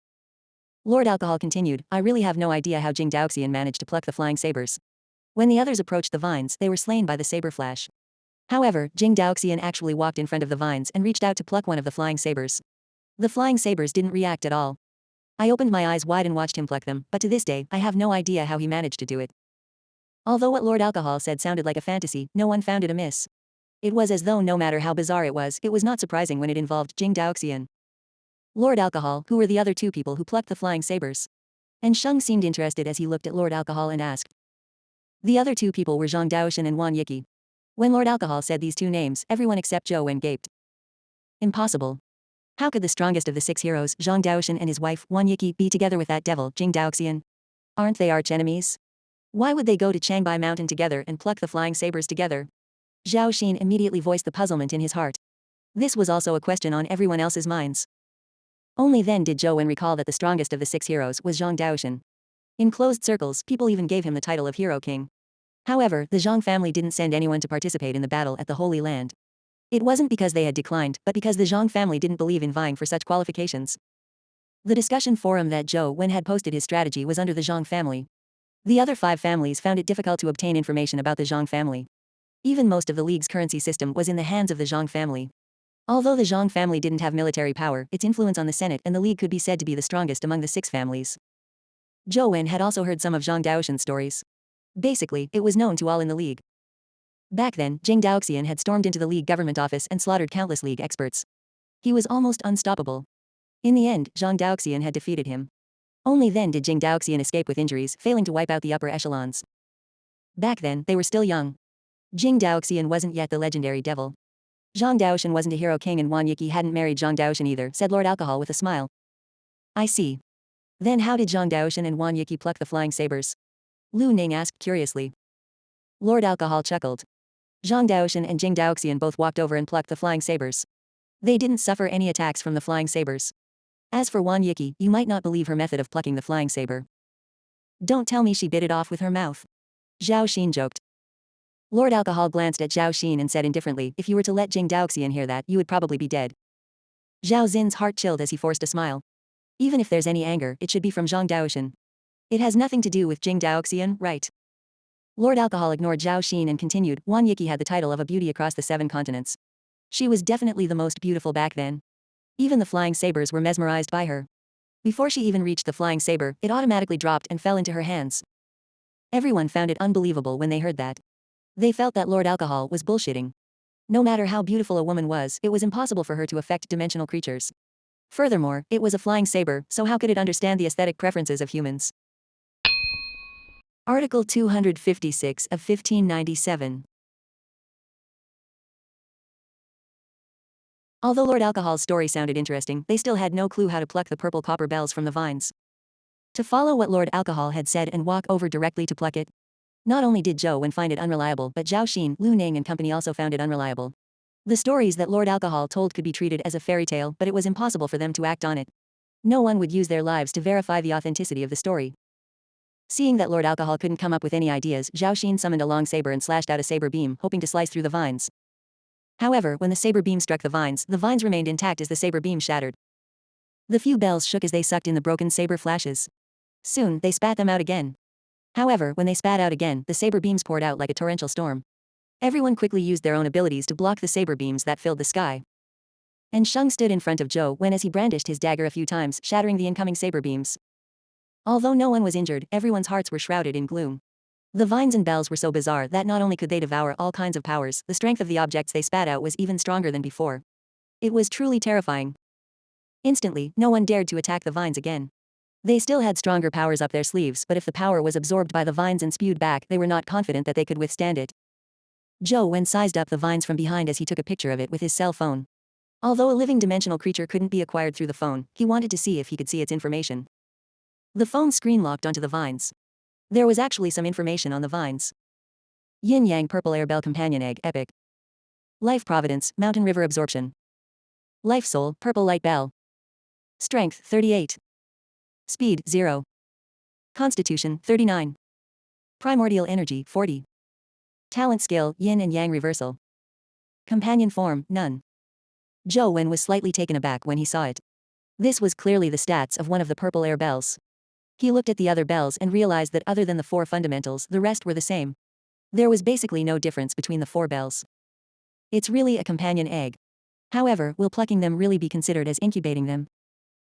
Lord Alcohol continued, "I really have no idea how Jing Daoxian managed to pluck the flying sabers. When the others approached the vines, they were slain by the saber flash. However, Jing Daoxian actually walked in front of the vines and reached out to pluck one of the flying sabers. The flying sabers didn't react at all. I opened my eyes wide and watched him pluck them, but to this day, I have no idea how he managed to do it." Although what Lord Alcohol said sounded like a fantasy, no one found it amiss. It was as though no matter how bizarre it was not surprising when it involved Jing Daoxian. Lord Alcohol, who were the other 2 people who plucked the flying sabers? And Sheng seemed interested as he looked at Lord Alcohol and asked. The other 2 people were Zhang Daoshan and Wan Yiki. When Lord Alcohol said these 2 names, everyone except Zhou Wen gaped. Impossible. How could the strongest of the 6 heroes, Zhang Daoshan and his wife, Wan Yiki, be together with that devil, Jing Daoxian? Aren't they arch enemies? Why would they go to Shanghai Mountain together and pluck the flying sabers together? Zhao Xin immediately voiced the puzzlement in his heart. This was also a question on everyone else's minds. Only then did Zhou Wen recall that the strongest of the 6 heroes was Zhang Daoshan. In closed circles, people even gave him the title of Hero King. However, the Zhang family didn't send anyone to participate in the battle at the Holy Land. It wasn't because they had declined, but because the Zhang family didn't believe in vying for such qualifications. The discussion forum that Zhou Wen had posted his strategy was under the Zhang family. The other 5 families found it difficult to obtain information about the Zhang family. Even most of the League's currency system was in the hands of the Zhang family. Although the Zhang family didn't have military power, its influence on the Senate and the League could be said to be the strongest among the 6 families. Zhou Wen had also heard some of Zhang Daoshan's stories. Basically, it was known to all in the League. Back then, Jing Daoxian had stormed into the League government office and slaughtered countless League experts. He was almost unstoppable. In the end, Zhang Daoxian had defeated him. Only then did Jing Daoxian escape with injuries, failing to wipe out the upper echelons. Back then, they were still young. Jing Daoxian wasn't yet the legendary devil. Zhang Daoshan wasn't a hero king and Wan Yiki hadn't married Zhang Daoshan either, said Lord Alcohol with a smile. I see. Then how did Zhang Daoshan and Wan Yiki pluck the flying sabers? Lu Ning asked curiously. Lord Alcohol chuckled. Zhang Daoshan and Jing Daoxian both walked over and plucked the flying sabers. They didn't suffer any attacks from the flying sabers. As for Wan Yiki, you might not believe her method of plucking the flying saber. Don't tell me she bit it off with her mouth. Zhao Xin joked. Lord Alcohol glanced at Zhao Xin and said indifferently, if you were to let Jing Daoxian hear that, you would probably be dead. Zhao Xin's heart chilled as he forced a smile. Even if there's any anger, it should be from Zhang Daoshan. It has nothing to do with Jing Daoxian, right? Lord Alcohol ignored Zhao Xin and continued, Wan Yiki had the title of a beauty across the 7 continents. She was definitely the most beautiful back then. Even the flying sabers were mesmerized by her. Before she even reached the flying saber, it automatically dropped and fell into her hands. Everyone found it unbelievable when they heard that. They felt that Lord Alcohol was bullshitting. No matter how beautiful a woman was, it was impossible for her to affect dimensional creatures. Furthermore, it was a flying saber, so how could it understand the aesthetic preferences of humans? Article 256 of 1597. Although Lord Alcohol's story sounded interesting, they still had no clue how to pluck the purple copper bells from the vines. To follow what Lord Alcohol had said and walk over directly to pluck it. Not only did Zhou Wen find it unreliable, but Zhao Xin, Lu Ning and company also found it unreliable. The stories that Lord Alcohol told could be treated as a fairy tale, but it was impossible for them to act on it. No one would use their lives to verify the authenticity of the story. Seeing that Lord Alcohol couldn't come up with any ideas, Zhao Xin summoned a long saber and slashed out a saber beam, hoping to slice through the vines. However, when the saber beam struck the vines remained intact as the saber beam shattered. The few bells shook as they sucked in the broken saber flashes. Soon, they spat them out again. However, when they spat out again, the saber beams poured out like a torrential storm. Everyone quickly used their own abilities to block the saber beams that filled the sky. And Sheng stood in front of Zhou Wen as he brandished his dagger a few times, shattering the incoming saber beams. Although no one was injured, everyone's hearts were shrouded in gloom. The vines and bells were so bizarre that not only could they devour all kinds of powers, the strength of the objects they spat out was even stronger than before. It was truly terrifying. Instantly, no one dared to attack the vines again. They still had stronger powers up their sleeves, but if the power was absorbed by the vines and spewed back, they were not confident that they could withstand it. Zhou Wen sized up the vines from behind as he took a picture of it with his cell phone. Although a living dimensional creature couldn't be acquired through the phone, he wanted to see if he could see its information. The phone screen locked onto the vines. There was actually some information on the vines. Yin Yang Purple Air Bell Companion Egg, Epic. Life Providence, Mountain River Absorption. Life Soul, Purple Light Bell. Strength, 38. Speed, 0. Constitution, 39. Primordial Energy, 40. Talent Skill, Yin and Yang Reversal. Companion Form, none. Zhou Wen was slightly taken aback when he saw it. This was clearly the stats of one of the purple air bells. He looked at the other bells and realized that other than the 4 fundamentals, the rest were the same. There was basically no difference between the 4 bells. It's really a companion egg. However, will plucking them really be considered as incubating them?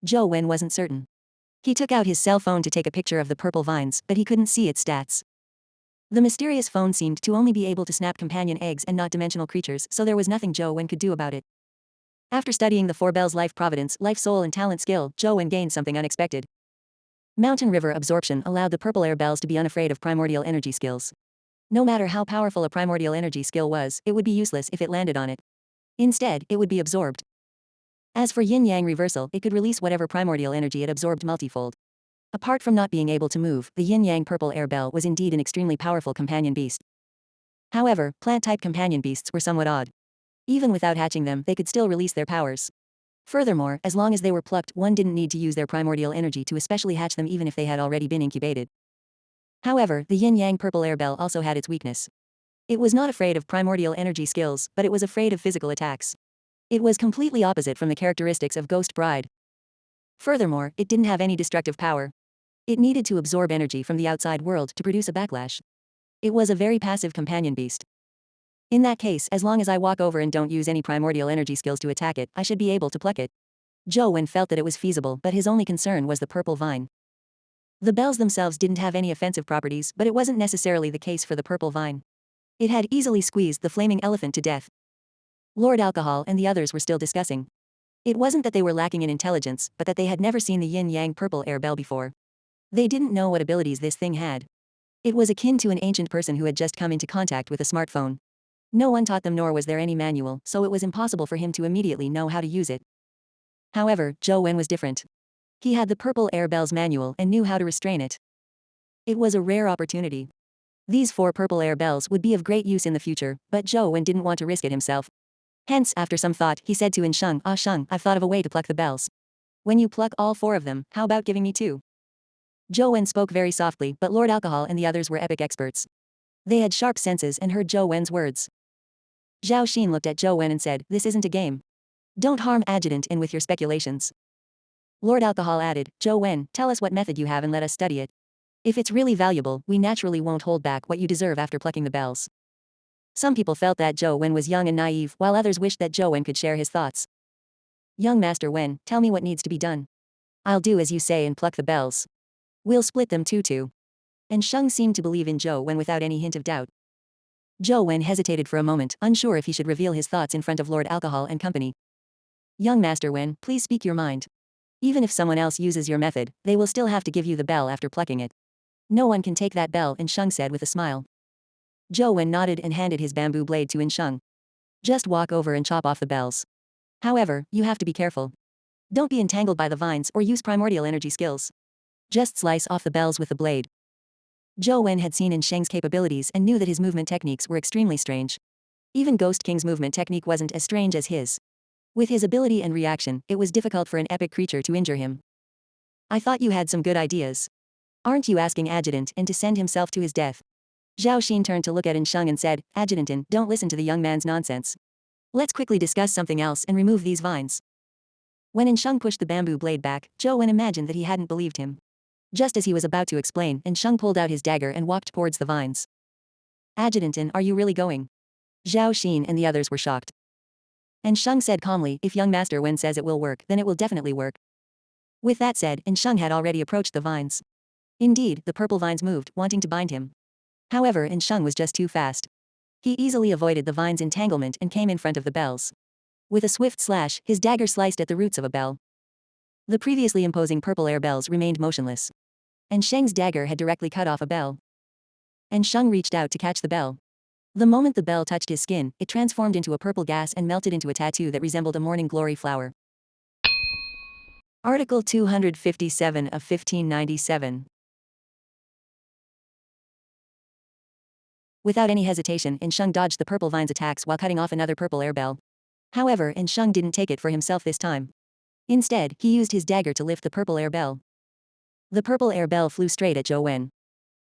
Zhou Wen wasn't certain. He took out his cell phone to take a picture of the purple vines, but he couldn't see its stats. The mysterious phone seemed to only be able to snap companion eggs and not dimensional creatures, so there was nothing Zhou Wen could do about it. After studying the 4 bells' life providence, life soul and talent skill, Zhou Wen gained something unexpected. Mountain River Absorption allowed the purple air bells to be unafraid of primordial energy skills. No matter how powerful a primordial energy skill was, it would be useless if it landed on it. Instead, it would be absorbed. As for yin-yang reversal, it could release whatever primordial energy it absorbed multifold. Apart from not being able to move, the yin-yang purple air bell was indeed an extremely powerful companion beast. However, plant-type companion beasts were somewhat odd. Even without hatching them, they could still release their powers. Furthermore, as long as they were plucked, one didn't need to use their primordial energy to especially hatch them even if they had already been incubated. However, the yin-yang purple air bell also had its weakness. It was not afraid of primordial energy skills, but it was afraid of physical attacks. It was completely opposite from the characteristics of Ghost Bride. Furthermore, it didn't have any destructive power. It needed to absorb energy from the outside world to produce a backlash. It was a very passive companion beast. In that case, as long as I walk over and don't use any primordial energy skills to attack it, I should be able to pluck it. Zhou Wen felt that it was feasible, but his only concern was the purple vine. The bells themselves didn't have any offensive properties, but it wasn't necessarily the case for the purple vine. It had easily squeezed the flaming elephant to death. Lord Alcohol and the others were still discussing. It wasn't that they were lacking in intelligence, but that they had never seen the yin-yang purple air bell before. They didn't know what abilities this thing had. It was akin to an ancient person who had just come into contact with a smartphone. No one taught them, nor was there any manual, so it was impossible for him to immediately know how to use it. However, Zhou Wen was different. He had the Purple Air Bells manual and knew how to restrain it. It was a rare opportunity. These 4 Purple Air Bells would be of great use in the future, but Zhou Wen didn't want to risk it himself. Hence, after some thought, he said to In Sheng, "Ah Sheng, I've thought of a way to pluck the bells. When you pluck all 4 of them, how about giving me 2? Zhou Wen spoke very softly, but Lord Alcohol and the others were epic experts. They had sharp senses and heard Zhou Wen's words. Zhao Xin looked at Zhou Wen and said, "This isn't a game. Don't harm Adjutant In with your speculations." Lord Alcohol added, "Zhou Wen, tell us what method you have and let us study it. If it's really valuable, we naturally won't hold back what you deserve after plucking the bells." Some people felt that Zhou Wen was young and naive, while others wished that Zhou Wen could share his thoughts. "Young Master Wen, tell me what needs to be done. I'll do as you say and pluck the bells. We'll split them 2-2. And Sheng seemed to believe in Zhou Wen without any hint of doubt. Zhou Wen hesitated for a moment, unsure if he should reveal his thoughts in front of Lord Alcohol and company. "Young Master Wen, please speak your mind. Even if someone else uses your method, they will still have to give you the bell after plucking it. No one can take that bell," In Sheng said with a smile. Zhou Wen nodded and handed his bamboo blade to In Sheng. "Just walk over and chop off the bells. However, you have to be careful. Don't be entangled by the vines or use primordial energy skills. Just slice off the bells with the blade." Zhou Wen had seen In Sheng's capabilities and knew that his movement techniques were extremely strange. Even Ghost King's movement technique wasn't as strange as his. With his ability and reaction, it was difficult for an epic creature to injure him. "I thought you had some good ideas. Aren't you asking Adjutant In to send himself to his death?" Zhao Xin turned to look at In Sheng and said, "Adjutant In, don't listen to the young man's nonsense. Let's quickly discuss something else and remove these vines." When In Sheng pushed the bamboo blade back, Zhou Wen imagined that he hadn't believed him. Just as he was about to explain, In Sheng pulled out his dagger and walked towards the vines. "Adjutant In, are you really going?" Zhao Xin and the others were shocked. In Sheng said calmly, "If young Master Wen says it will work, then it will definitely work." With that said, In Sheng had already approached the vines. Indeed, the purple vines moved, wanting to bind him. However, In Sheng was just too fast. He easily avoided the vine's entanglement and came in front of the bells. With a swift slash, his dagger sliced at the roots of a bell. The previously imposing purple air bells remained motionless. And Sheng's dagger had directly cut off a bell. And Sheng reached out to catch the bell. The moment the bell touched his skin, it transformed into a purple gas and melted into a tattoo that resembled a morning glory flower. Article 257 of 1597. Without any hesitation, In Sheng dodged the purple vine's attacks while cutting off another purple air bell. However, In Sheng didn't take it for himself this time. Instead, he used his dagger to lift the purple air bell. The purple air bell flew straight at Zhou Wen.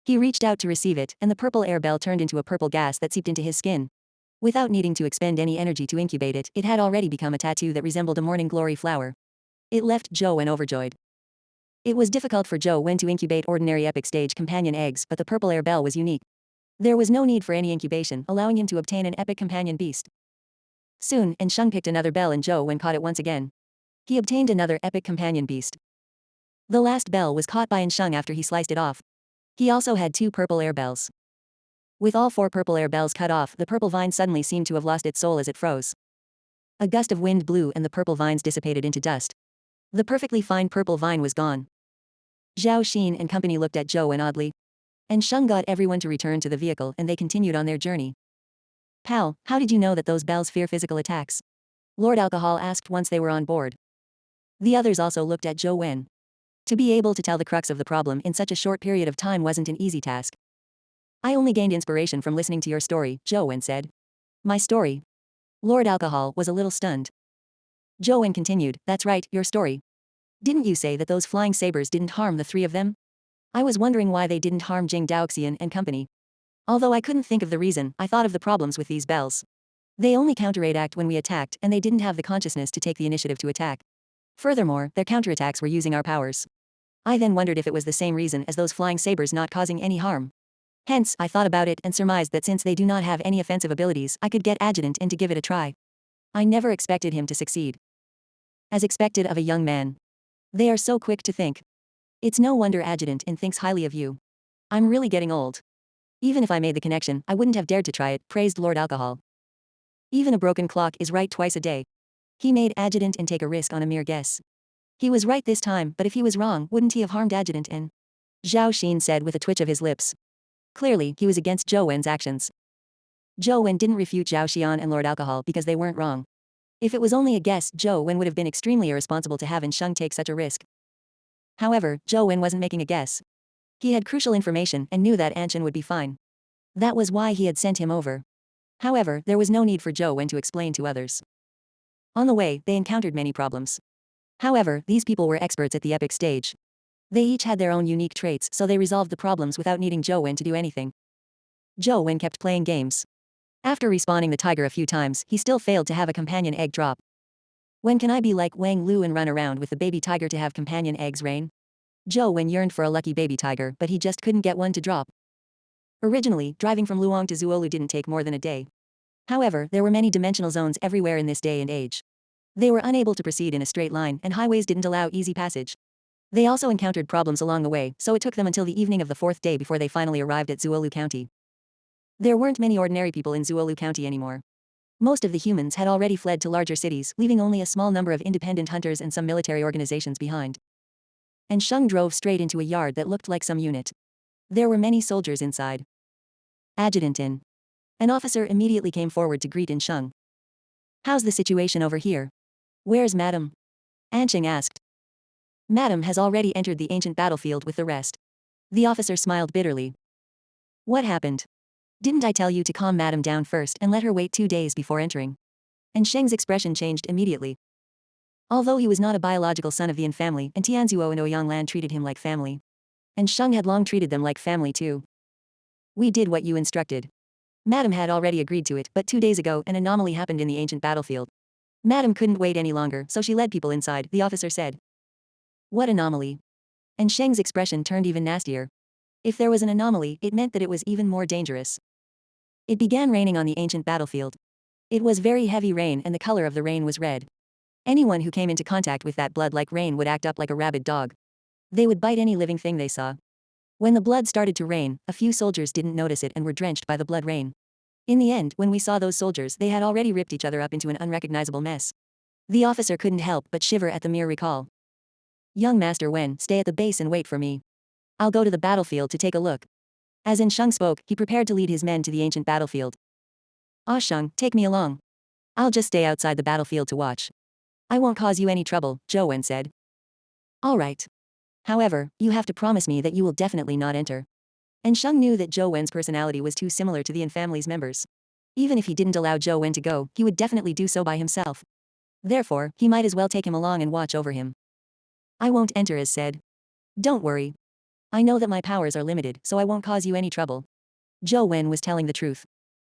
He reached out to receive it, and the purple air bell turned into a purple gas that seeped into his skin. Without needing to expend any energy to incubate it, it had already become a tattoo that resembled a morning glory flower. It left Zhou Wen overjoyed. It was difficult for Zhou Wen to incubate ordinary epic stage companion eggs, but the purple air bell was unique. There was no need for any incubation, allowing him to obtain an epic companion beast. Soon, In Sheng picked another bell and Zhou Wen caught it once again. He obtained another epic companion beast. The last bell was caught by In Sheng after he sliced it off. He also had 2 purple air bells. With all 4 purple air bells cut off, the purple vine suddenly seemed to have lost its soul as it froze. A gust of wind blew and the purple vines dissipated into dust. The perfectly fine purple vine was gone. Zhao Xin and company looked at Zhou Wen oddly. And Sheng got everyone to return to the vehicle and they continued on their journey. "Pal, how did you know that those bells fear physical attacks?" Lord Alcohol asked once they were on board. The others also looked at Zhou Wen. To be able to tell the crux of the problem in such a short period of time wasn't an easy task. "I only gained inspiration from listening to your story," Zhou Wen said. "My story?" Lord Alcohol was a little stunned. Zhou Wen continued, "That's right, your story. Didn't you say that those flying sabers didn't harm the 3 of them? I was wondering why they didn't harm Jing Daoxian and company. Although I couldn't think of the reason, I thought of the problems with these bells. They only counterattacked when we attacked and they didn't have the consciousness to take the initiative to attack. Furthermore, their counterattacks were using our powers. I then wondered if it was the same reason as those flying sabers not causing any harm. Hence, I thought about it and surmised that since they do not have any offensive abilities, I could get Adjutant In to give it a try. I never expected him to succeed. As expected of a young man. They are so quick to think. It's no wonder Adjutant In thinks highly of you. I'm really getting old. Even if I made the connection, I wouldn't have dared to try it," praised Lord Alcohol. Even a broken clock is right twice a day. He made Adjutant In take a risk on a mere guess. He was right this time, but if he was wrong, wouldn't he have harmed Adjutant In? Zhao Xin said with a twitch of his lips. Clearly, he was against Zhou Wen's actions. Zhou Wen didn't refute Zhao Xian and Lord Alcohol because they weren't wrong. If it was only a guess, Zhou Wen would have been extremely irresponsible to have An Sheng take such a risk. However, Zhou Wen wasn't making a guess. He had crucial information and knew that Anshan would be fine. That was why he had sent him over. However, there was no need for Zhou Wen to explain to others. On the way, they encountered many problems. However, these people were experts at the epic stage. They each had their own unique traits, so they resolved the problems without needing Zhou Wen to do anything. Zhou Wen kept playing games. After respawning the tiger a few times, he still failed to have a companion egg drop. When can I be like Wang Lu and run around with the baby tiger to have companion eggs rain? Zhou Wen yearned for a lucky baby tiger, but he just couldn't get one to drop. Originally, driving from Luong to Zuolu didn't take more than a day. However, there were many dimensional zones everywhere in this day and age. They were unable to proceed in a straight line, and highways didn't allow easy passage. They also encountered problems along the way, so it took them until the evening of the fourth day before they finally arrived at Zuolu County. There weren't many ordinary people in Zuolu County anymore. Most of the humans had already fled to larger cities, leaving only a small number of independent hunters and some military organizations behind. And Sheng drove straight into a yard that looked like some unit. There were many soldiers inside. Adjutant in. An officer immediately came forward to greet In Sheng. How's the situation over here? Where's Madam? Ansheng asked. Madam has already entered the ancient battlefield with the rest. The officer smiled bitterly. What happened? Didn't I tell you to calm Madam down first and let her wait 2 days before entering? And Sheng's expression changed immediately. Although he was not a biological son of the Yin family, and Tianzuo and Ouyang treated him like family. And Sheng had long treated them like family too. We did what you instructed. Madam had already agreed to it, but 2 days ago an anomaly happened in the ancient battlefield. Madam couldn't wait any longer, so she led people inside, the officer said. What anomaly? And Sheng's expression turned even nastier. If there was an anomaly, it meant that it was even more dangerous. It began raining on the ancient battlefield. It was very heavy rain and the color of the rain was red. Anyone who came into contact with that blood-like rain would act up like a rabid dog. They would bite any living thing they saw. When the blood started to rain, a few soldiers didn't notice it and were drenched by the blood rain. In the end, when we saw those soldiers, they had already ripped each other up into an unrecognizable mess. The officer couldn't help but shiver at the mere recall. Young Master Wen, stay at the base and wait for me. I'll go to the battlefield to take a look. As In Sheng spoke, he prepared to lead his men to the ancient battlefield. Ah Sheng, take me along. I'll just stay outside the battlefield to watch. I won't cause you any trouble, Zhou Wen said. All right. However, you have to promise me that you will definitely not enter. And Sheng knew that Zhou Wen's personality was too similar to the Yin family's members. Even if he didn't allow Zhou Wen to go, he would definitely do so by himself. Therefore, he might as well take him along and watch over him. I won't enter as said. Don't worry. I know that my powers are limited, so I won't cause you any trouble. Zhou Wen was telling the truth.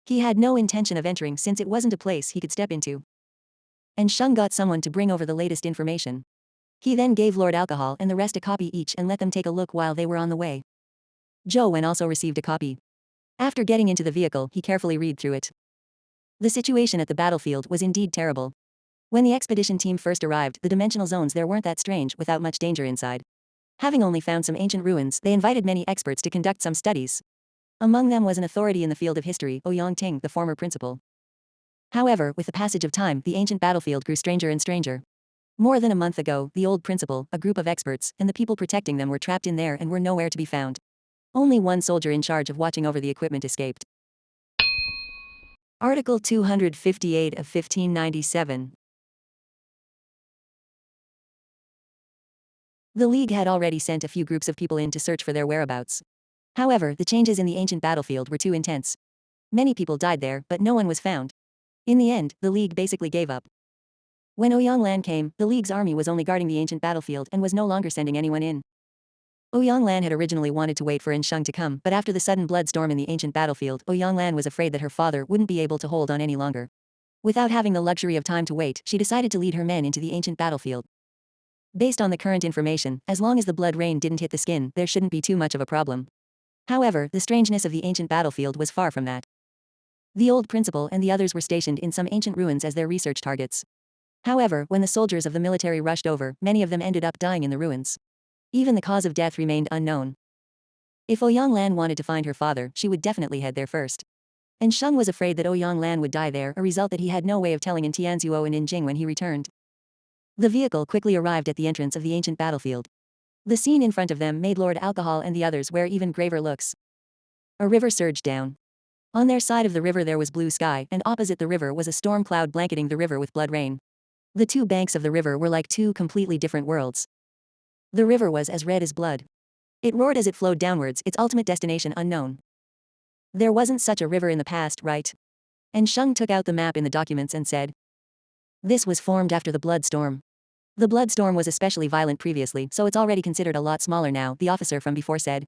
He had no intention of entering since it wasn't a place he could step into. And Sheng got someone to bring over the latest information. He then gave Lord Alcohol and the rest a copy each and let them take a look while they were on the way. Zhou Wen also received a copy. After getting into the vehicle, he carefully read through it. The situation at the battlefield was indeed terrible. When the expedition team first arrived, the dimensional zones there weren't that strange, without much danger inside. Having only found some ancient ruins, they invited many experts to conduct some studies. Among them was an authority in the field of history, Ouyang Ting, the former principal. However, with the passage of time, the ancient battlefield grew stranger and stranger. More than a month ago, the old principal, a group of experts, and the people protecting them were trapped in there and were nowhere to be found. Only one soldier in charge of watching over the equipment escaped. Article 258 of 1597. The League had already sent a few groups of people in to search for their whereabouts. However, the changes in the ancient battlefield were too intense. Many people died there, but no one was found. In the end, the League basically gave up. When Ouyang Lan came, the League's army was only guarding the ancient battlefield and was no longer sending anyone in. Ouyang Lan had originally wanted to wait for In Sheng to come, but after the sudden blood storm in the ancient battlefield, Ouyang Lan was afraid that her father wouldn't be able to hold on any longer. Without having the luxury of time to wait, she decided to lead her men into the ancient battlefield. Based on the current information, as long as the blood rain didn't hit the skin, there shouldn't be too much of a problem. However, the strangeness of the ancient battlefield was far from that. The old principal and the others were stationed in some ancient ruins as their research targets. However, when the soldiers of the military rushed over, many of them ended up dying in the ruins. Even the cause of death remained unknown. If Ouyang Lan wanted to find her father, she would definitely head there first. And Sheng was afraid that Ouyang Lan would die there, a result that he had no way of telling in Tianzuo and in Jing when he returned. The vehicle quickly arrived at the entrance of the ancient battlefield. The scene in front of them made Lord Alcohol and the others wear even graver looks. A river surged down. On their side of the river there was blue sky, and opposite the river was a storm cloud blanketing the river with blood rain. The two banks of the river were like two completely different worlds. The river was as red as blood. It roared as it flowed downwards, its ultimate destination unknown. There wasn't such a river in the past, right? And Sheng took out the map in the documents and said, "This was formed after the blood storm. The blood storm was especially violent previously, so it's already considered a lot smaller now," the officer from before said.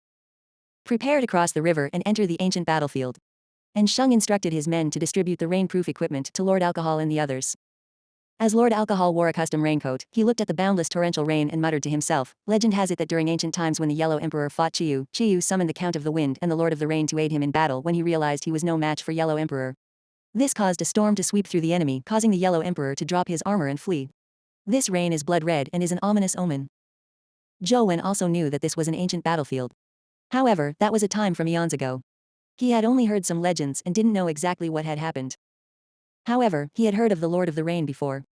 "Prepare to cross the river and enter the ancient battlefield." And Sheng instructed his men to distribute the rainproof equipment to Lord Alcohol and the others. As Lord Alcohol wore a custom raincoat, he looked at the boundless torrential rain and muttered to himself. Legend has it that during ancient times when the Yellow Emperor fought Chiyu summoned the Count of the Wind and the Lord of the Rain to aid him in battle when he realized he was no match for Yellow Emperor. This caused a storm to sweep through the enemy, causing the Yellow Emperor to drop his armor and flee. This rain is blood red and is an ominous omen. Zhou Wen also knew that this was an ancient battlefield. However, that was a time from eons ago. He had only heard some legends and didn't know exactly what had happened. However, he had heard of the Lord of the Rain before.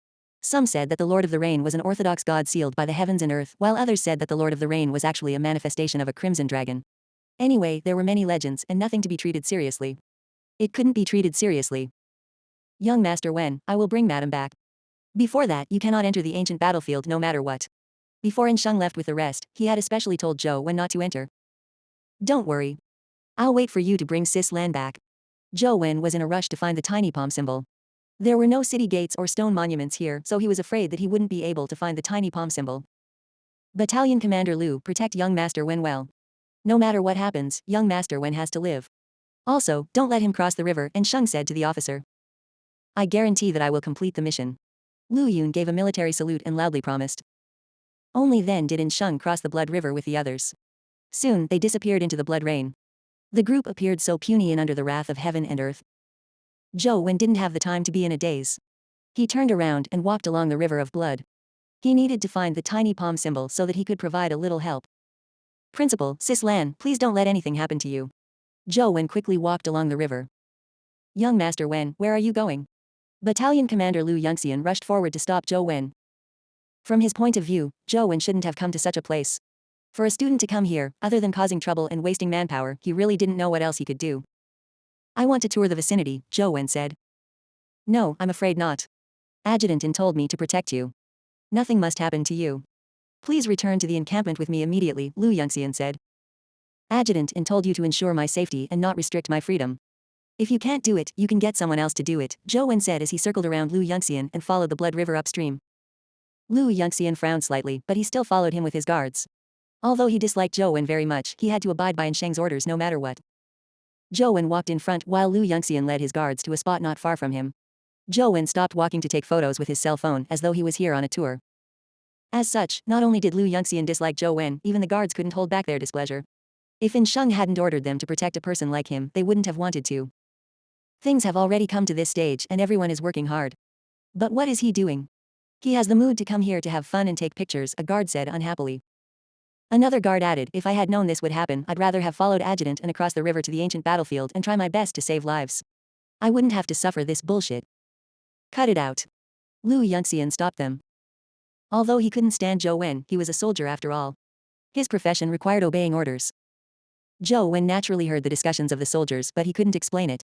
Some said that the Lord of the Rain was an orthodox god sealed by the heavens and earth, while others said that the Lord of the Rain was actually a manifestation of a crimson dragon. Anyway, there were many legends and nothing to be treated seriously. It couldn't be treated seriously. "Young Master Wen, I will bring Madam back. Before that, you cannot enter the ancient battlefield no matter what." Before Sheng left with the rest, he had especially told Zhou Wen not to enter. "Don't worry. I'll wait for you to bring Sis Lan back." Zhou Wen was in a rush to find the tiny palm symbol. There were no city gates or stone monuments here, so he was afraid that he wouldn't be able to find the tiny palm symbol. Battalion Commander Liu, protect young Master Wen well. No matter what happens, young Master Wen has to live. Also, don't let him cross the river, and Sheng said to the officer. "I guarantee that I will complete the mission." Lu Yun gave a military salute and loudly promised. Only then did Sheng cross the blood river with the others. Soon, they disappeared into the blood rain. The group appeared so puny and under the wrath of heaven and earth. Zhou Wen didn't have the time to be in a daze. He turned around and walked along the river of blood. He needed to find the tiny palm symbol so that he could provide a little help. "Principal, Sis Lan, please don't let anything happen to you." Zhou Wen quickly walked along the river. "Young Master Wen, where are you going?" Battalion Commander Lu Yongxian rushed forward to stop Zhou Wen. From his point of view, Zhou Wen shouldn't have come to such a place. For a student to come here, other than causing trouble and wasting manpower, he really didn't know what else he could do. "I want to tour the vicinity," Zhou Wen said. "No, I'm afraid not. Adjutant told me to protect you. Nothing must happen to you. Please return to the encampment with me immediately," Lu Yongxian said. "Adjutant told you to ensure my safety and not restrict my freedom. If you can't do it, you can get someone else to do it," Zhou Wen said as he circled around Lu Yongxian and followed the blood river upstream. Lu Yongxian frowned slightly, but he still followed him with his guards. Although he disliked Zhou Wen very much, he had to abide by Sheng's orders no matter what. Zhou Wen walked in front while Lu Yongxian led his guards to a spot not far from him. Zhou Wen stopped walking to take photos with his cell phone as though he was here on a tour. As such, not only did Lu Yongxian dislike Zhou Wen, even the guards couldn't hold back their displeasure. If Sheng hadn't ordered them to protect a person like him, they wouldn't have wanted to. Things have already come to this stage and everyone is working hard. But what is he doing? He has the mood to come here to have fun and take pictures, a guard said unhappily. Another guard added, "If I had known this would happen, I'd rather have followed Adjutant and across the river to the ancient battlefield and try my best to save lives. I wouldn't have to suffer this bullshit." "Cut it out." Lu Yongxian stopped them. Although he couldn't stand Zhou Wen, he was a soldier after all. His profession required obeying orders. Zhou Wen naturally heard the discussions of the soldiers, but he couldn't explain it.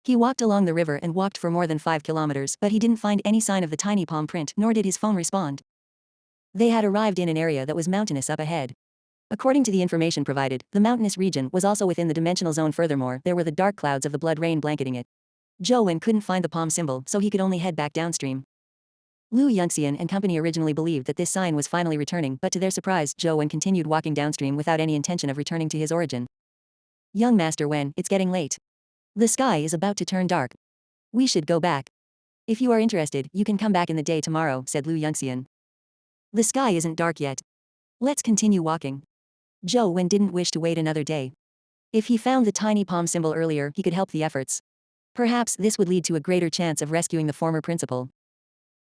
He walked along the river and walked for more than 5 kilometers, but he didn't find any sign of the tiny palm print, nor did his phone respond. They had arrived in an area that was mountainous up ahead. According to the information provided, the mountainous region was also within the dimensional zone. Furthermore, there were the dark clouds of the blood rain blanketing it. Zhou Wen couldn't find the palm symbol, so he could only head back downstream. Lu Yongxian and company originally believed that this sign was finally returning, but to their surprise, Zhou Wen continued walking downstream without any intention of returning to his origin. "Young Master Wen, it's getting late. The sky is about to turn dark. We should go back. If you are interested, you can come back in the day tomorrow," said Lu Yongxian. "The sky isn't dark yet. Let's continue walking." Zhou Wen didn't wish to wait another day. If he found the tiny palm symbol earlier, he could help the efforts. Perhaps this would lead to a greater chance of rescuing the former principal.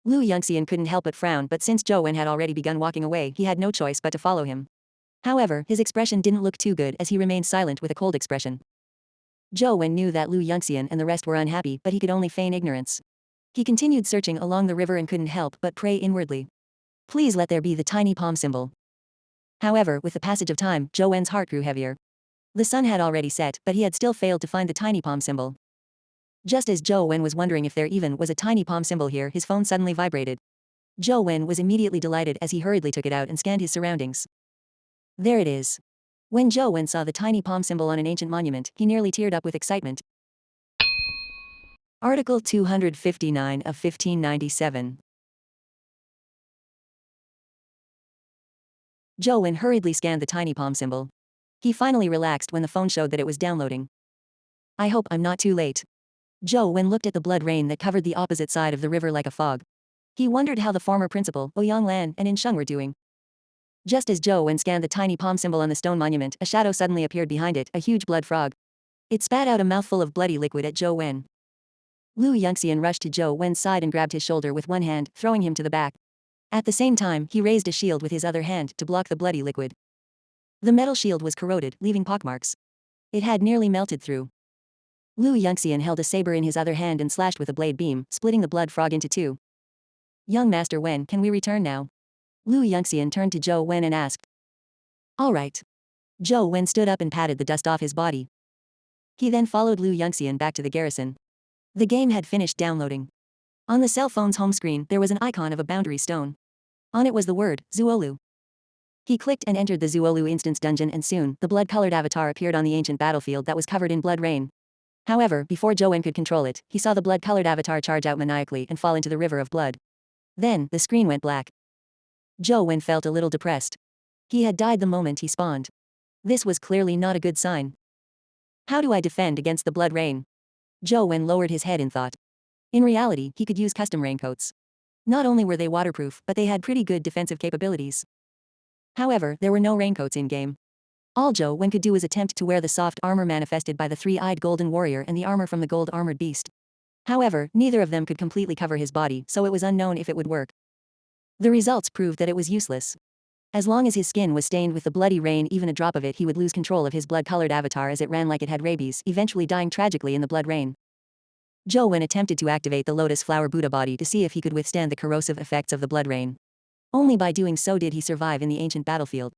Lu Yongxian couldn't help but frown, but since Zhou Wen had already begun walking away, he had no choice but to follow him. However, his expression didn't look too good as he remained silent with a cold expression. Zhou Wen knew that Lu Yongxian and the rest were unhappy, but he could only feign ignorance. He continued searching along the river and couldn't help but pray inwardly. "Please let there be the tiny palm symbol." However, with the passage of time, Zhou Wen's heart grew heavier. The sun had already set, but he had still failed to find the tiny palm symbol. Just as Zhou Wen was wondering if there even was a tiny palm symbol here, his phone suddenly vibrated. Zhou Wen was immediately delighted as he hurriedly took it out and scanned his surroundings. There it is. When Zhou Wen saw the tiny palm symbol on an ancient monument, he nearly teared up with excitement. Article 259 of 1597. Zhou Wen hurriedly scanned the tiny palm symbol. He finally relaxed when the phone showed that it was downloading. I hope I'm not too late. Zhou Wen looked at the blood rain that covered the opposite side of the river like a fog. He wondered how the former principal, Ouyang Lan, and In Sheng were doing. Just as Zhou Wen scanned the tiny palm symbol on the stone monument, a shadow suddenly appeared behind it, a huge blood frog. It spat out a mouthful of bloody liquid at Zhou Wen. Lu Yongxian rushed to Zhou Wen's side and grabbed his shoulder with one hand, throwing him to the back. At the same time, he raised a shield with his other hand to block the bloody liquid. The metal shield was corroded, leaving pockmarks. It had nearly melted through. Lu Yongxian held a saber in his other hand and slashed with a blade beam, splitting the blood frog into two. Young Master Wen, can we return now? Lu Yongxian turned to Zhou Wen and asked. All right. Zhou Wen stood up and patted the dust off his body. He then followed Lu Yongxian back to the garrison. The game had finished downloading. On the cell phone's home screen, there was an icon of a boundary stone. On it was the word, Zuolu. He clicked and entered the Zuolu instance dungeon, and soon, the blood-colored avatar appeared on the ancient battlefield that was covered in blood rain. However, before Zhou Wen could control it, he saw the blood-colored avatar charge out maniacally and fall into the river of blood. Then, the screen went black. Zhou Wen felt a little depressed. He had died the moment he spawned. This was clearly not a good sign. How do I defend against the blood rain? Zhou Wen lowered his head in thought. In reality, he could use custom raincoats. Not only were they waterproof, but they had pretty good defensive capabilities. However, there were no raincoats in-game. All Zhou Wen could do was attempt to wear the soft armor manifested by the three-eyed golden warrior and the armor from the gold-armored beast. However, neither of them could completely cover his body, so it was unknown if it would work. The results proved that it was useless. As long as his skin was stained with the bloody rain, even a drop of it, he would lose control of his blood-colored avatar as it ran like it had rabies, eventually dying tragically in the blood rain. Zhou Wen attempted to activate the Lotus Flower Buddha body to see if he could withstand the corrosive effects of the blood rain. Only by doing so did he survive in the ancient battlefield.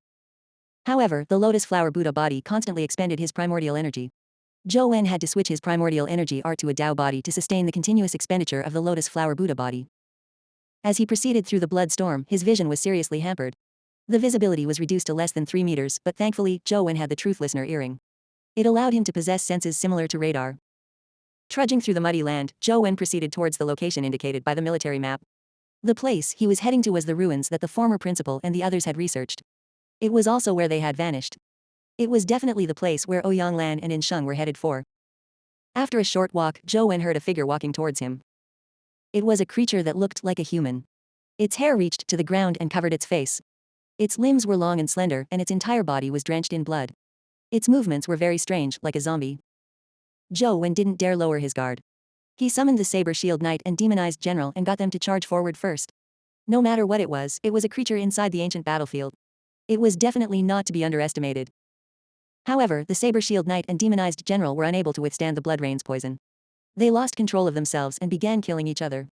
However, the Lotus Flower Buddha body constantly expended his primordial energy. Zhou Wen had to switch his primordial energy art to a Dao body to sustain the continuous expenditure of the Lotus Flower Buddha body. As he proceeded through the blood storm, his vision was seriously hampered. The visibility was reduced to less than 3 meters, but thankfully, Zhou Wen had the Truth Listener earring. It allowed him to possess senses similar to radar. Trudging through the muddy land, Zhou Wen proceeded towards the location indicated by the military map. The place he was heading to was the ruins that the former principal and the others had researched. It was also where they had vanished. It was definitely the place where Ouyang Lan and In Sheng were headed for. After a short walk, Zhou Wen heard a figure walking towards him. It was a creature that looked like a human. Its hair reached to the ground and covered its face. Its limbs were long and slender, and its entire body was drenched in blood. Its movements were very strange, like a zombie. Zhou Wen didn't dare lower his guard. He summoned the Saber Shield Knight and Demonized General and got them to charge forward first. No matter what it was a creature inside the ancient battlefield. It was definitely not to be underestimated. However, the Saber Shield Knight and Demonized General were unable to withstand the blood rain's poison. They lost control of themselves and began killing each other.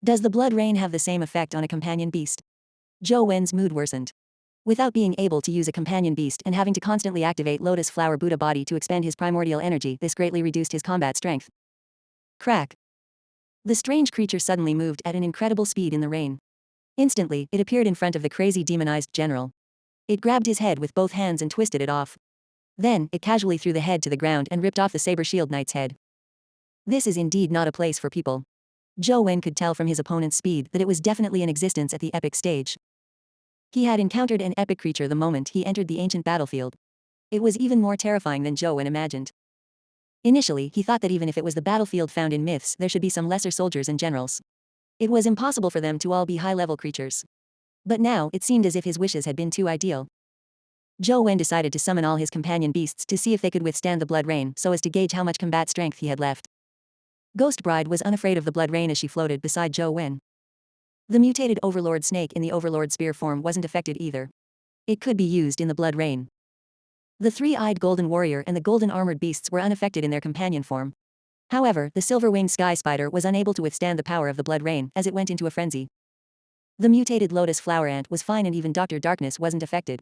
Does the blood rain have the same effect on a companion beast? Zhou Wen's mood worsened. Without being able to use a companion beast and having to constantly activate Lotus Flower Buddha body to expend his primordial energy, this greatly reduced his combat strength. Crack. The strange creature suddenly moved at an incredible speed in the rain. Instantly, it appeared in front of the crazy demonized general. It grabbed his head with both hands and twisted it off. Then, it casually threw the head to the ground and ripped off the Saber Shield Knight's head. This is indeed not a place for people. Zhou Wen could tell from his opponent's speed that it was definitely in existence at the epic stage. He had encountered an epic creature the moment he entered the ancient battlefield. It was even more terrifying than Zhou Wen imagined. Initially, he thought that even if it was the battlefield found in myths, there should be some lesser soldiers and generals. It was impossible for them to all be high-level creatures. But now, it seemed as if his wishes had been too ideal. Zhou Wen decided to summon all his companion beasts to see if they could withstand the blood rain so as to gauge how much combat strength he had left. Ghost Bride was unafraid of the blood rain as she floated beside Zhou Wen. The mutated Overlord Snake in the Overlord Spear form wasn't affected either. It could be used in the blood rain. The three-eyed Golden Warrior and the Golden Armored Beasts were unaffected in their companion form. However, the Silver-Winged Sky Spider was unable to withstand the power of the blood rain as it went into a frenzy. The mutated Lotus Flower Ant was fine and even Dr. Darkness wasn't affected.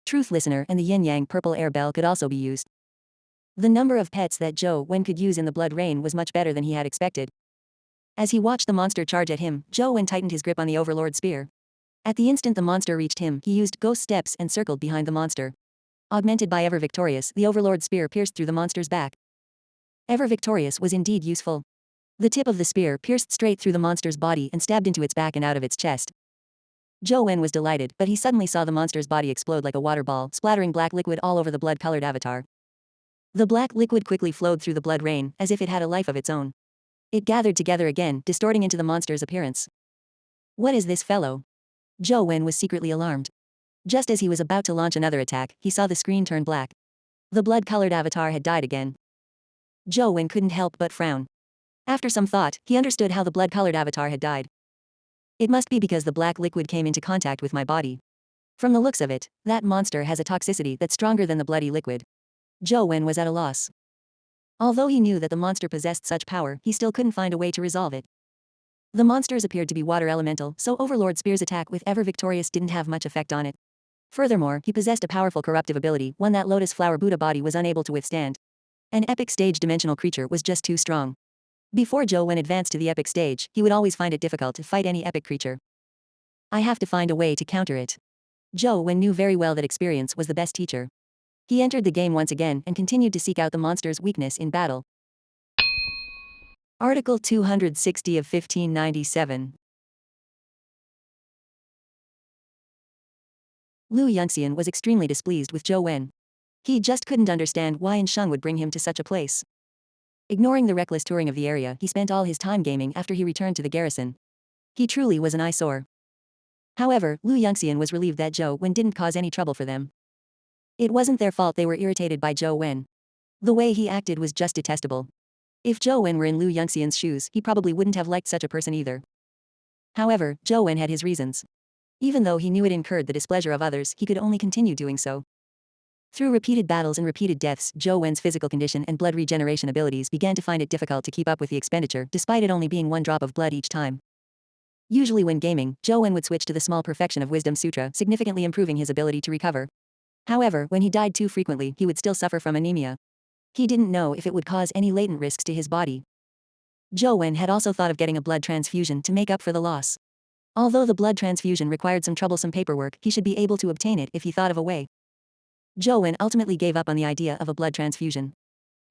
Truth Listener and the yin-yang purple air bell could also be used. The number of pets that Zhou Wen could use in the blood rain was much better than he had expected. As he watched the monster charge at him, Zhou Wen tightened his grip on the Overlord spear. At the instant the monster reached him, he used ghost steps and circled behind the monster. Augmented by Ever Victorious, the Overlord spear pierced through the monster's back. Ever Victorious was indeed useful. The tip of the spear pierced straight through the monster's body and stabbed into its back and out of its chest. Zhou Wen was delighted, but he suddenly saw the monster's body explode like a water ball, splattering black liquid all over the blood-colored avatar. The black liquid quickly flowed through the blood rain, as if it had a life of its own. It gathered together again, distorting into the monster's appearance. What is this fellow? Zhou Wen was secretly alarmed. Just as he was about to launch another attack, he saw the screen turn black. The blood-colored avatar had died again. Zhou Wen couldn't help but frown. After some thought, he understood how the blood-colored avatar had died. It must be because the black liquid came into contact with my body. From the looks of it, that monster has a toxicity that's stronger than the bloody liquid. Zhou Wen was at a loss. Although he knew that the monster possessed such power, he still couldn't find a way to resolve it. The monsters appeared to be water elemental, so Overlord Spear's attack with Ever Victorious didn't have much effect on it. Furthermore, he possessed a powerful corruptive ability, one that Lotus Flower Buddha body was unable to withstand. An epic stage dimensional creature was just too strong. Before Zhou Wen advanced to the epic stage, he would always find it difficult to fight any epic creature. I have to find a way to counter it. Zhou Wen knew very well that experience was the best teacher. He entered the game once again and continued to seek out the monster's weakness in battle. Article 260 of 1597. Lu Yunxian was extremely displeased with Zhou Wen. He just couldn't understand why Sheng would bring him to such a place. Ignoring the reckless touring of the area, he spent all his time gaming after he returned to the garrison. He truly was an eyesore. However, Lu Yunxian was relieved that Zhou Wen didn't cause any trouble for them. It wasn't their fault they were irritated by Zhou Wen. The way he acted was just detestable. If Zhou Wen were in Lu Yunxian's shoes, he probably wouldn't have liked such a person either. However, Zhou Wen had his reasons. Even though he knew it incurred the displeasure of others, he could only continue doing so. Through repeated battles and repeated deaths, Zhou Wen's physical condition and blood regeneration abilities began to find it difficult to keep up with the expenditure, despite it only being one drop of blood each time. Usually when gaming, Zhou Wen would switch to the small perfection of Wisdom Sutra, significantly improving his ability to recover. However, when he died too frequently, he would still suffer from anemia. He didn't know if it would cause any latent risks to his body. Zhou Wen had also thought of getting a blood transfusion to make up for the loss. Although the blood transfusion required some troublesome paperwork, he should be able to obtain it if he thought of a way. Zhou Wen ultimately gave up on the idea of a blood transfusion.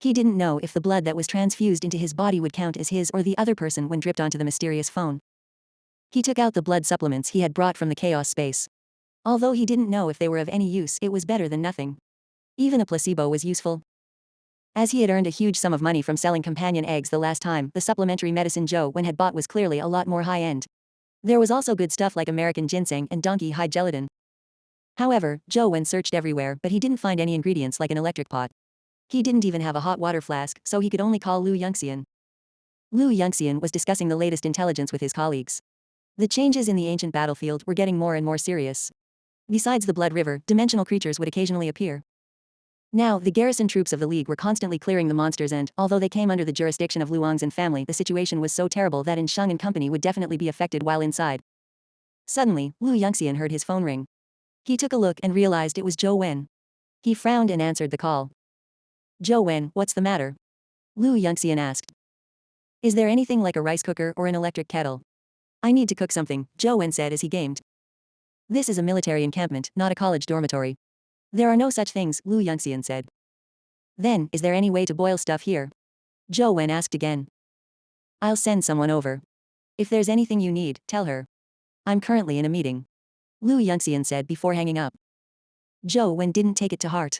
He didn't know if the blood that was transfused into his body would count as his or the other person when dripped onto the mysterious phone. He took out the blood supplements he had brought from the chaos space. Although he didn't know if they were of any use, it was better than nothing. Even a placebo was useful. As he had earned a huge sum of money from selling companion eggs the last time, the supplementary medicine Zhou Wen had bought was clearly a lot more high-end. There was also good stuff like American ginseng and donkey hide gelatin. However, Zhou Wen searched everywhere, but he didn't find any ingredients like an electric pot. He didn't even have a hot water flask, so he could only call Lu Yunxian. Lu Yunxian was discussing the latest intelligence with his colleagues. The changes in the ancient battlefield were getting more and more serious. Besides the Blood River, dimensional creatures would occasionally appear. Now, the garrison troops of the League were constantly clearing the monsters and, although they came under the jurisdiction of Luong's and family, the situation was so terrible that Sheng and company would definitely be affected while inside. Suddenly, Lu Yunxian heard his phone ring. He took a look and realized it was Zhou Wen. He frowned and answered the call. Zhou Wen, what's the matter? Lu Yunxian asked. Is there anything like a rice cooker or an electric kettle? I need to cook something, Zhou Wen said as he gamed. This is a military encampment, not a college dormitory. There are no such things, Lu Yunxian said. Then, is there any way to boil stuff here? Zhou Wen asked again. I'll send someone over. If there's anything you need, tell her. I'm currently in a meeting. Lu Yunxian said before hanging up. Zhou Wen didn't take it to heart.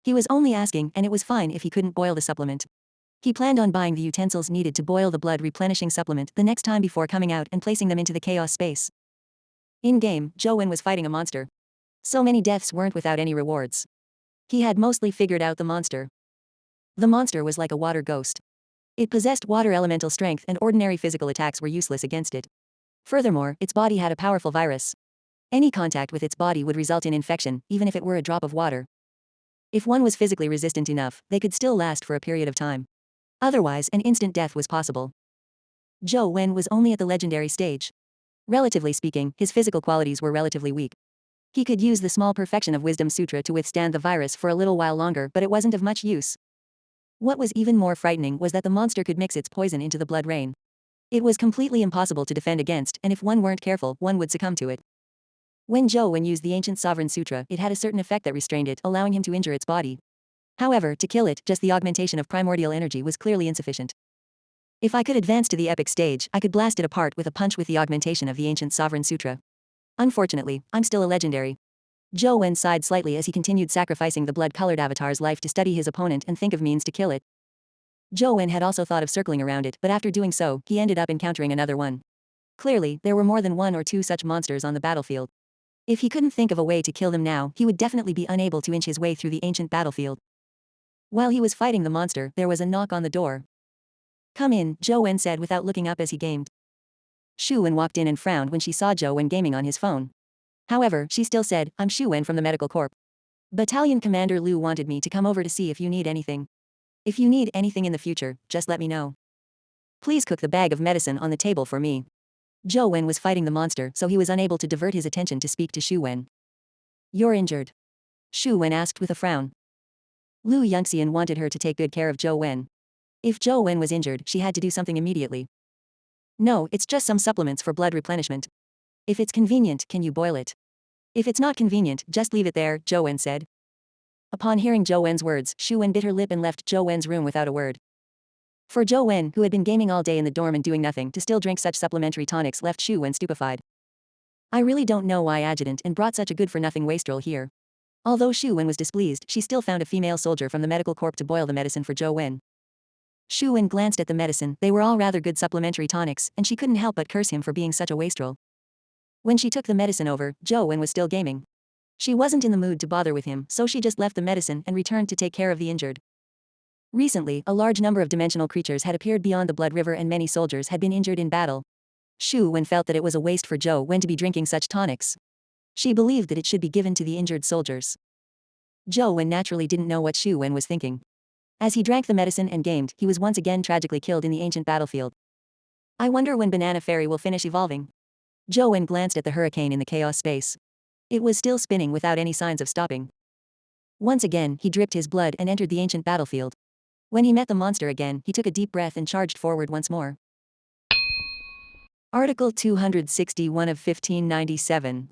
He was only asking, and it was fine if he couldn't boil the supplement. He planned on buying the utensils needed to boil the blood replenishing supplement the next time before coming out and placing them into the chaos space. In-game, Zhou Wen was fighting a monster. So many deaths weren't without any rewards. He had mostly figured out the monster. The monster was like a water ghost. It possessed water elemental strength and ordinary physical attacks were useless against it. Furthermore, its body had a powerful virus. Any contact with its body would result in infection, even if it were a drop of water. If one was physically resistant enough, they could still last for a period of time. Otherwise, an instant death was possible. Zhou Wen was only at the legendary stage. Relatively speaking, his physical qualities were relatively weak. He could use the small perfection of Wisdom Sutra to withstand the virus for a little while longer, but it wasn't of much use. What was even more frightening was that the monster could mix its poison into the blood rain. It was completely impossible to defend against, and if one weren't careful, one would succumb to it. When Zhou Wen used the ancient sovereign sutra, it had a certain effect that restrained it, allowing him to injure its body. However, to kill it, just the augmentation of primordial energy was clearly insufficient. If I could advance to the epic stage, I could blast it apart with a punch with the augmentation of the ancient sovereign sutra. Unfortunately, I'm still a legendary. Zhou Wen sighed slightly as he continued sacrificing the blood-colored avatar's life to study his opponent and think of means to kill it. Zhou Wen had also thought of circling around it, but after doing so, he ended up encountering another one. Clearly, there were more than one or two such monsters on the battlefield. If he couldn't think of a way to kill them now, he would definitely be unable to inch his way through the ancient battlefield. While he was fighting the monster, there was a knock on the door. "Come in," Zhou Wen said without looking up as he gamed. Shu Wen walked in and frowned when she saw Zhou Wen gaming on his phone. However, she still said, "I'm Shu Wen from the Medical Corp. Battalion Commander Liu wanted me to come over to see if you need anything. If you need anything in the future, just let me know. Please cook the bag of medicine on the table for me." Zhou Wen was fighting the monster, so he was unable to divert his attention to speak to Shu Wen. "You're injured?" Shu Wen asked with a frown. Lu Yongxian wanted her to take good care of Zhou Wen. If Zhou Wen was injured, she had to do something immediately. "No, it's just some supplements for blood replenishment. If it's convenient, can you boil it?" "If it's not convenient, just leave it there," Zhou Wen said. Upon hearing Zhou Wen's words, Shu Wen bit her lip and left Zhou Wen's room without a word. For Zhou Wen, who had been gaming all day in the dorm and doing nothing, to still drink such supplementary tonics left Shu Wen stupefied. "I really don't know why Adjutant and brought such a good-for-nothing wastrel here." Although Shu Wen was displeased, she still found a female soldier from the medical corps to boil the medicine for Zhou Wen. Shu Wen glanced at the medicine. They were all rather good supplementary tonics, and she couldn't help but curse him for being such a wastrel. When she took the medicine over, Zhou Wen was still gaming. She wasn't in the mood to bother with him, so she just left the medicine and returned to take care of the injured. Recently, a large number of dimensional creatures had appeared beyond the Blood River and many soldiers had been injured in battle. Shu Wen felt that it was a waste for Zhou Wen to be drinking such tonics. She believed that it should be given to the injured soldiers. Zhou Wen naturally didn't know what Shu Wen was thinking. As he drank the medicine and gamed, he was once again tragically killed in the ancient battlefield. "I wonder when Banana Fairy will finish evolving." Zhou Wen glanced at the hurricane in the chaos space. It was still spinning without any signs of stopping. Once again, he dripped his blood and entered the ancient battlefield. When he met the monster again, he took a deep breath and charged forward once more. Article 261 of 1597.